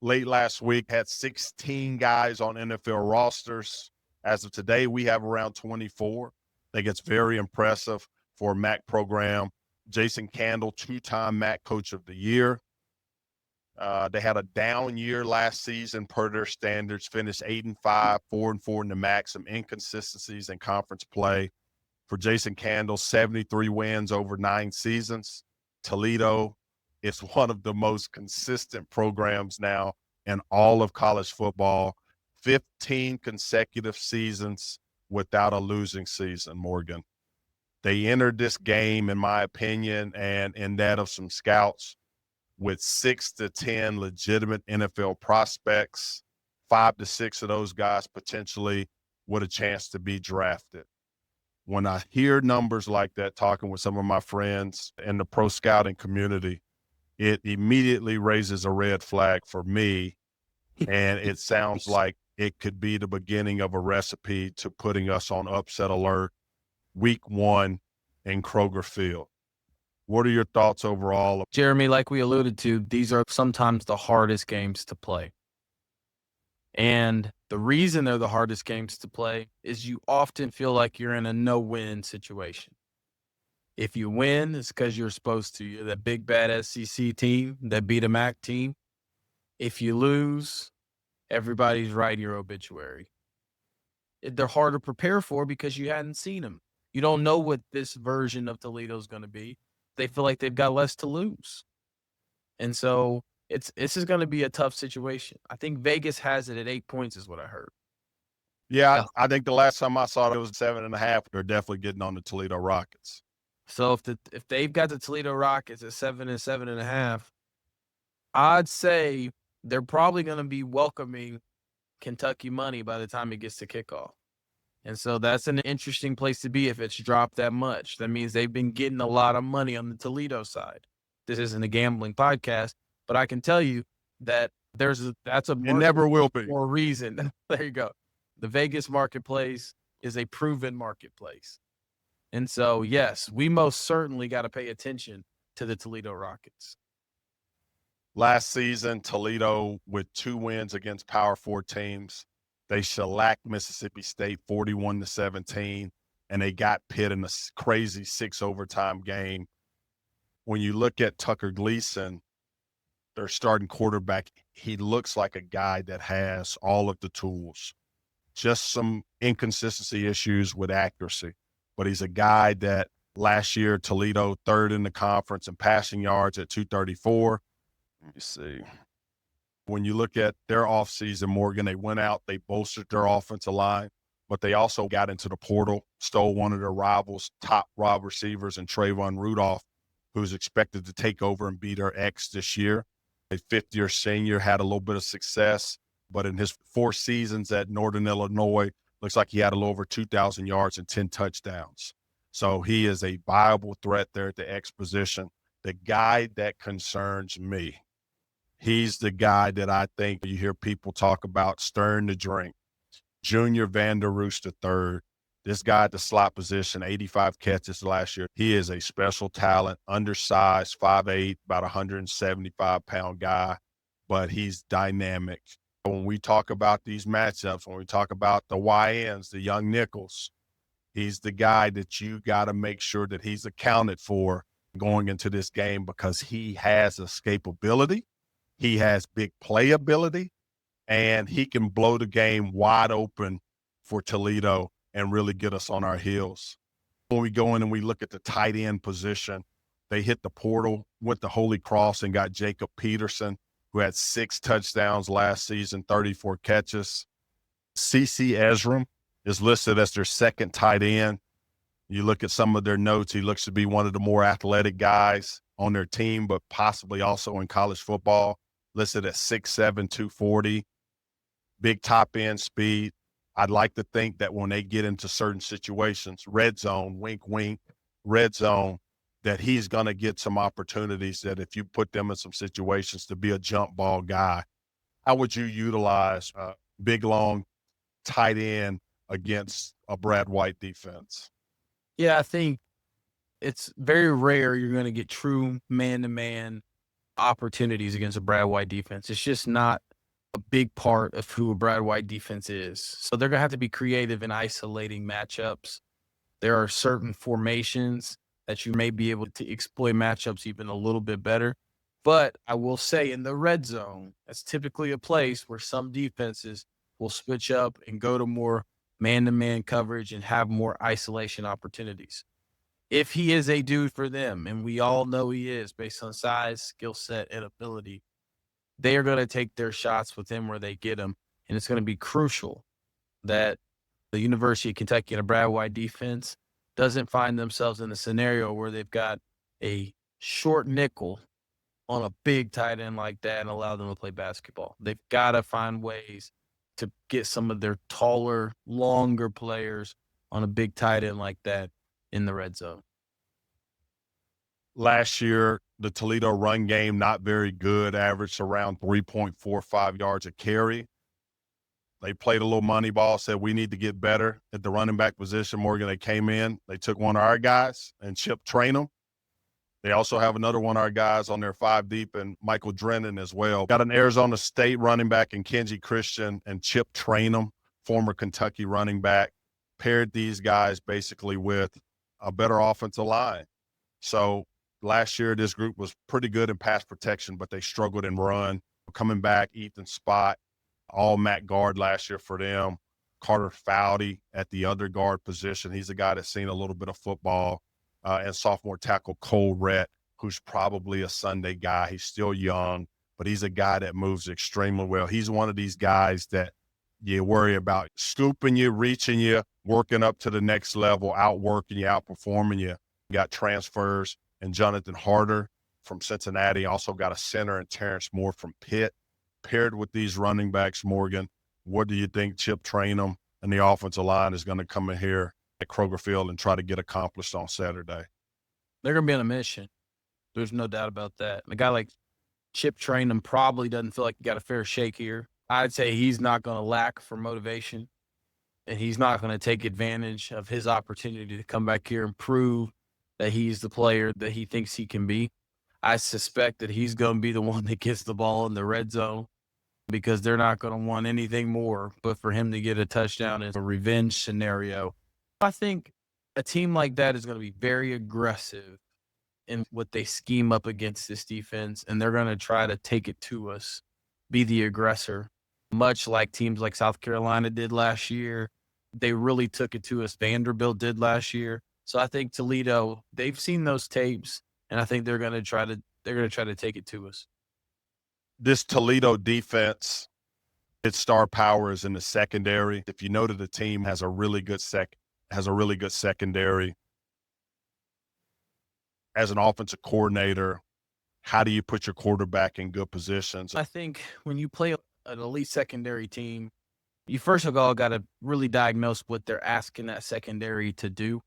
late last week, had 16 guys on NFL rosters. As of today, we have around 24. I think it's very impressive for a MAC program. Jason Campbell, 2-time MAC Coach of the Year. They had a down year last season per their standards, finished 8-5, 4-4 in the MAC, some inconsistencies in conference play. For Jason Campbell, 73 wins over 9 seasons. Toledo is one of the most consistent programs now in all of college football. 15 consecutive seasons without a losing season, Morgan. They entered this game, in my opinion, and in that of some scouts, with 6 to 10 legitimate NFL prospects, 5 to 6 of those guys potentially with a chance to be drafted. When I hear numbers like that, talking with some of my friends in the pro scouting community, it immediately raises a red flag for me. And it sounds like it could be the beginning of a recipe to putting us on upset alert week 1 in Kroger Field. What are your thoughts overall?
Jeremy, like we alluded to, these are sometimes the hardest games to play. And the reason they're the hardest games to play is you often feel like you're in a no-win situation. If you win, it's because you're supposed to. You're that big, bad SEC team that beat a MAC team. If you lose, everybody's writing your obituary. They're hard to prepare for because you hadn't seen them. You don't know what this version of Toledo is going to be. They feel like they've got less to lose. And so this is going to be a tough situation. I think Vegas has it at 8 points is what I heard.
Yeah, I think the last time I saw it was 7.5. They're definitely getting on the Toledo Rockets.
So if they've got the Toledo Rockets at 7 and 7.5, I'd say they're probably going to be welcoming Kentucky money by the time it gets to kickoff. And so that's an interesting place to be if it's dropped that much. That means they've been getting a lot of money on the Toledo side. This isn't a gambling podcast, but I can tell you that that's a
It never will be.
for a reason. There you go. The Vegas marketplace is a proven marketplace. And so, yes, we most certainly got to pay attention to the Toledo Rockets.
Last season, Toledo with 2 wins against Power 4 teams. They shellacked Mississippi State 41-17, and they got Pitt in a crazy 6 overtime game. When you look at Tucker Gleason, their starting quarterback, he looks like a guy that has all of the tools. Just some inconsistency issues with accuracy. But he's a guy that last year, Toledo 3rd in the conference in passing yards at 234. Let me see. When you look at their offseason, Morgan, they went out, they bolstered their offensive line, but they also got into the portal, stole one of their rivals' top wide receivers in Trayvon Rudolph, who's expected to take over and be their ex this year. A 5th-year senior, had a little bit of success, but in his 4 seasons at Northern Illinois, looks like he had a little over 2,000 yards and 10 touchdowns. So he is a viable threat there at the X position. The guy that concerns me, he's the guy that I think you hear people talk about stirring the drink. Junior Vander Roost III. This guy at the slot position, 85 catches last year. He is a special talent, undersized, 5'8", about 175-pound guy, but he's dynamic. When we talk about these matchups, when we talk about the YNs, the young nickels, he's the guy that you got to make sure that he's accounted for going into this game because he has escapability, he has big playability, and he can blow the game wide open for Toledo and really get us on our heels. When we go in and we look at the tight end position, they hit the portal, went to Holy Cross and got Jacob Peterson, who had 6 touchdowns last season, 34 catches. CC Ezram is listed as their 2nd tight end. You look at some of their notes, he looks to be one of the more athletic guys on their team, but possibly also in college football, listed at 6'7", 240, big top end speed. I'd like to think that when they get into certain situations, red zone, wink, wink, red zone, that he's going to get some opportunities that if you put them in some situations to be a jump ball guy. How would you utilize a big, long tight end against a Brad White defense?
Yeah, I think it's very rare you're going to get true man-to-man opportunities against a Brad White defense. It's just not a big part of who a Brad White defense is. So they're going to have to be creative in isolating matchups. There are certain formations that you may be able to exploit matchups even a little bit better. But I will say in the red zone, that's typically a place where some defenses will switch up and go to more man-to-man coverage and have more isolation opportunities. If he is a dude for them, and we all know he is based on size, skill set, and ability, they are going to take their shots with him where they get him. And it's going to be crucial that the University of Kentucky and a Brad White defense doesn't find themselves in a scenario where they've got a short nickel on a big tight end like that and allow them to play basketball. They've got to find ways to get some of their taller, longer players on a big tight end like that in the red zone.
Last year, the Toledo run game, not very good, averaged around 3.45 yards a carry. They played a little money ball, said we need to get better at the running back position. Morgan, they came in, they took one of our guys and Chip Trainum. They also have another one of our guys on their 5 deep and Michael Drennan as well. Got an Arizona State running back in Kenji Christian and Chip Trainum, former Kentucky running back, paired these guys basically with a better offensive line. So last year, this group was pretty good in pass protection, but they struggled in run. Coming back, Ethan Spot, all MAC guard last year for them. Carter Foudy at the other guard position. He's a guy that's seen a little bit of football. And sophomore tackle Cole Rhett, who's probably a Sunday guy. He's still young, but he's a guy that moves extremely well. He's one of these guys that you worry about scooping you, reaching you, working up to the next level, outworking you, outperforming you. Got transfers, and Jonathan Harder from Cincinnati also got a center, and Terrence Moore from Pitt. Paired with these running backs, Morgan, what do you think Chip Trainum and the offensive line is going to come in here at Kroger Field and try to get accomplished on Saturday?
They're going to be on a mission. There's no doubt about that. A guy like Chip Trainum probably doesn't feel like he got a fair shake here. I'd say he's not going to lack for motivation, and he's not going to take advantage of his opportunity to come back here and prove that he's the player that he thinks he can be. I suspect that he's going to be the one that gets the ball in the red zone because they're not going to want anything more but for him to get a touchdown as a revenge scenario. I think a team like that is going to be very aggressive in what they scheme up against this defense, and they're going to try to take it to us, be the aggressor, much like teams like South Carolina did last year. They really took it to us. Vanderbilt did last year. So I think Toledo, they've seen those tapes, and I think they're going to try to take it to us.
This Toledo defense, its star power is in the secondary. If you know that the team has a really good secondary. As an offensive coordinator, how do you put your quarterback in good positions?
I think when you play an elite secondary team, you first of all got to really diagnose what they're asking that secondary to do.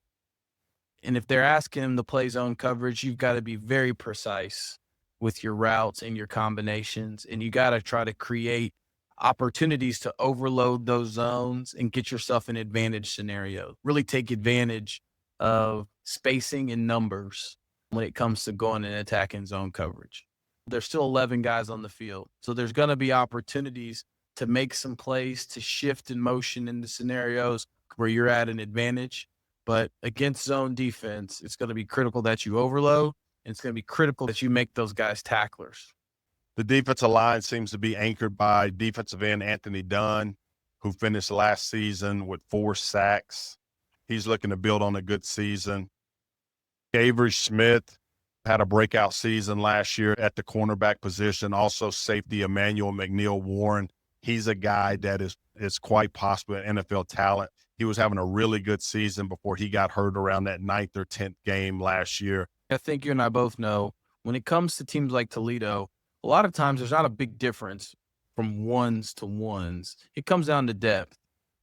And if they're asking them to play zone coverage, you've got to be very precise with your routes and your combinations. And you got to try to create opportunities to overload those zones and get yourself an advantage scenario. Really take advantage of spacing and numbers when it comes to going and attacking zone coverage. There's still 11 guys on the field. So there's going to be opportunities to make some plays, to shift in motion in the scenarios where you're at an advantage. But against zone defense, it's going to be critical that you overload, and it's going to be critical that you make those guys tacklers.
The defensive line seems to be anchored by defensive end Anthony Dunn, who finished last season with 4 sacks. He's looking to build on a good season. Avery Smith had a breakout season last year at the cornerback position. Also, safety Emmanuel McNeil Warren. He's a guy that is quite possible an NFL talent. He was having a really good season before he got hurt around that 9th or 10th game last year.
I think you and I both know when it comes to teams like Toledo, a lot of times there's not a big difference from ones to ones. It comes down to depth.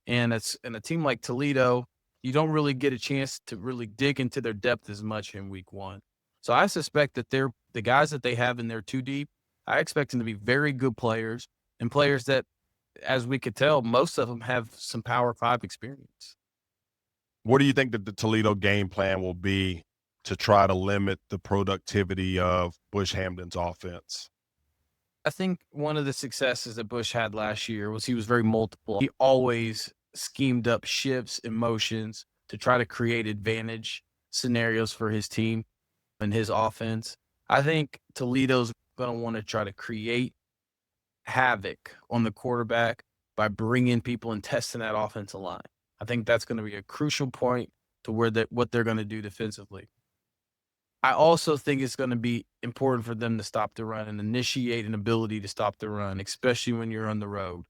And in a team like Toledo, you don't really get a chance to really dig into their depth as much in week 1. So I suspect that the guys that they have in their 2 deep, I expect them to be very good players and players that, as we could tell, most of them have some Power 5 experience.
What do you think that the Toledo game plan will be to try to limit the productivity of Bush Hamden's offense?
I think one of the successes that Bush had last year was he was very multiple. He always schemed up shifts and motions to try to create advantage scenarios for his team and his offense. I think Toledo's going to want to try to create havoc on the quarterback by bringing people and testing that offensive line. I think that's going to be a crucial point to what they're going to do defensively. I also think it's going to be important for them to stop the run and initiate an ability to stop the run, especially when you're on the road.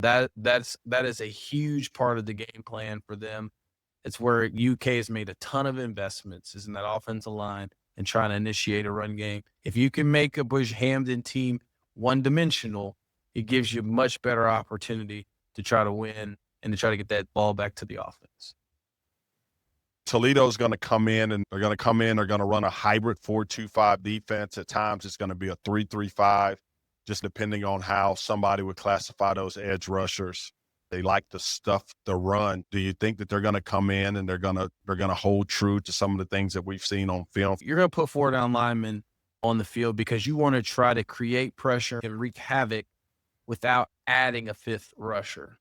That is a huge part of the game plan for them. It's where UK has made a ton of investments, is in that offensive line. and trying to initiate a run game. If you can make a Bush Hamden team one-dimensional, it gives you much better opportunity to try to win and to try to get that ball back to the offense.
Toledo's going to come in, and they're going to run a hybrid 4-2-5 defense. At times, it's going to be a 3-3-5, just depending on how somebody would classify those edge rushers. They like to stuff the run. Do you think that they're going to come in and they're going to hold true to some of the things that we've seen on film?
You're going to put 4 down linemen on the field because you want to try to create pressure and wreak havoc without adding a 5th rusher.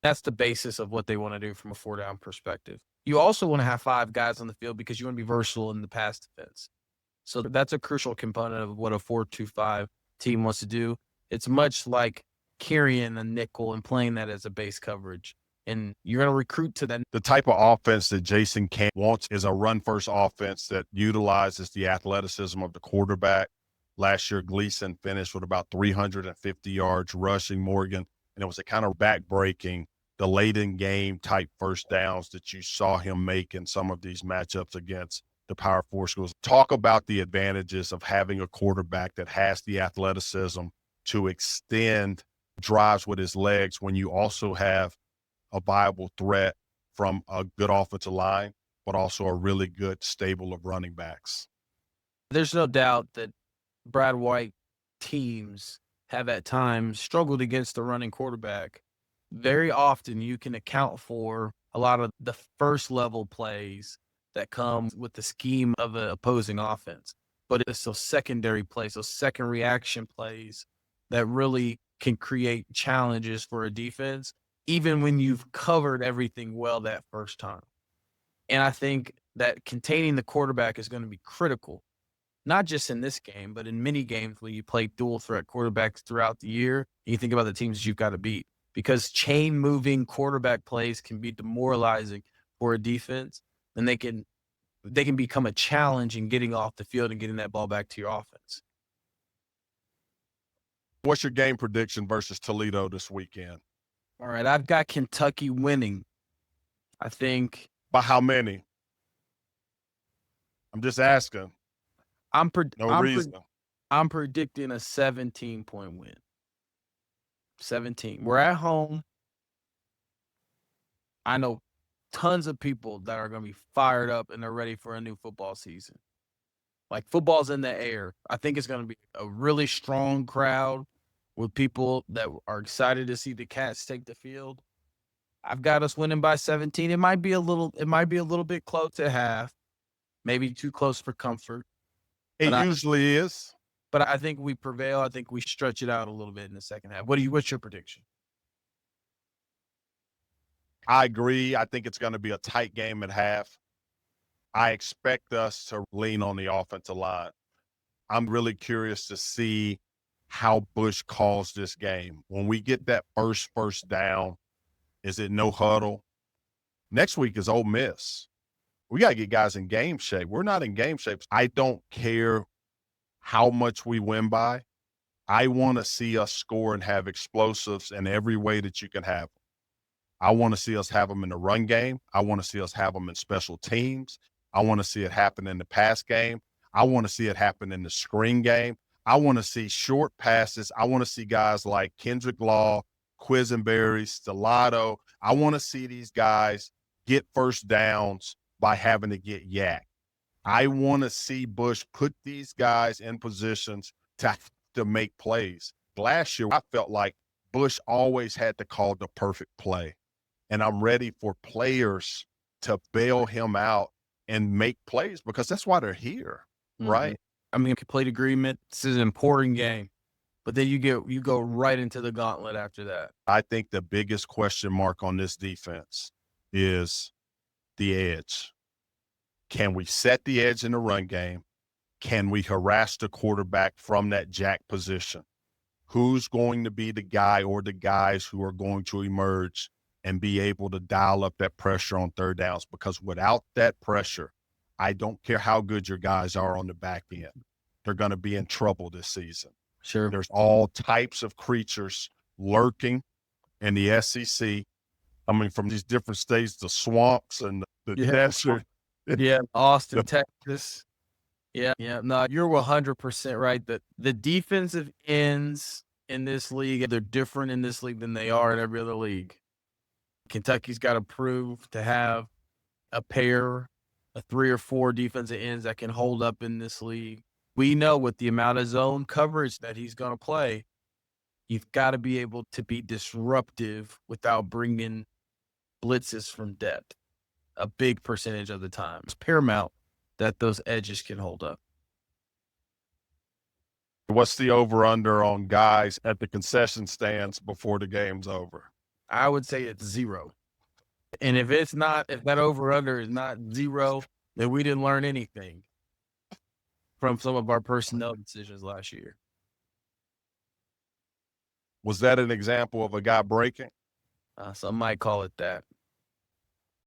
That's the basis of what they want to do from a 4-down perspective. You also want to have 5 guys on the field because you want to be versatile in the pass defense. So that's a crucial component of what a 4-2-5 team wants to do. It's much like carrying a nickel and playing that as a base coverage. And you're going to recruit to that.
The type of offense that Jason Camp wants is a run-first offense that utilizes the athleticism of the quarterback. Last year, Gleason finished with about 350 yards rushing Morgan, and it was a kind of back-breaking, the late-in-game type first downs that you saw him make in some of these matchups against the Power 4 schools. Talk about the advantages of having a quarterback that has the athleticism to extend drives with his legs when you also have a viable threat from a good offensive line, but also a really good stable of running backs.
There's no doubt that Brad White teams have at times struggled against the running quarterback. Very often you can account for a lot of the first level plays that come with the scheme of an opposing offense. But it's those secondary plays, those second reaction plays that really can create challenges for a defense, even when you've covered everything well that first time. And I think that containing the quarterback is going to be critical, not just in this game, but in many games when you play dual threat quarterbacks throughout the year. You think about the teams you've got to beat, because chain moving quarterback plays can be demoralizing for a defense, and they can become a challenge in getting off the field and getting that ball back to your offense.
What's your game prediction versus Toledo this weekend?
All right, I've got Kentucky winning. I think.
By how many? I'm just asking. I'm predicting
a 17-point win. 17. We're at home. I know tons of people that are going to be fired up and they're ready for a new football season. Like, football's in the air. I think it's going to be a really strong crowd with people that are excited to see the Cats take the field. I've got us winning by 17. It might be a little bit close at half, maybe too close for comfort.
It usually is.
But I think we prevail. I think we stretch it out a little bit in the second half. What's your prediction?
I agree. I think it's going to be a tight game at half. I expect us to lean on the offensive line. I'm really curious to see how Bush calls this game. When we get that first down, is it no huddle? Next week is Ole Miss. We got to get guys in game shape. We're not in game shape. I don't care how much we win by. I want to see us score and have explosives in every way that you can have them. I want to see us have them in the run game. I want to see us have them in special teams. I want to see it happen in the pass game. I want to see it happen in the screen game. I want to see short passes. I want to see guys like Kendrick Law, Quisenberry, Stellato. I want to see these guys get first downs by having to get yak. I want to see Bush put these guys in positions to make plays. Last year, I felt like Bush always had to call the perfect play. And I'm ready for players to bail him out and make plays because that's why they're here, right?
I mean, complete agreement. This is an important game. But then you go right into the gauntlet after that.
I think the biggest question mark on this defense is the edge. Can we set the edge in the run game? Can we harass the quarterback from that jack position? Who's going to be the guy or the guys who are going to emerge and be able to dial up that pressure on third downs? Because without that pressure, I don't care how good your guys are on the back end. They're going to be in trouble this season.
Sure.
There's all types of creatures lurking in the SEC. I mean, from these different states, the swamps and the desert.
Yeah, Austin, Texas. Yeah. No, you're 100% right. The defensive ends in this league, they're different in this league than they are in every other league. Kentucky's got to prove to have a 3 or 4 defensive ends that can hold up in this league. We know with the amount of zone coverage that he's going to play, you've got to be able to be disruptive without bringing blitzes from depth a big percentage of the time. It's paramount that those edges can hold up.
What's the over-under on guys at the concession stands before the game's over?
I would say it's 0. And if that over-under is not 0, then we didn't learn anything from some of our personnel decisions last year.
Was that an example of a guy breaking?
Some might call it that.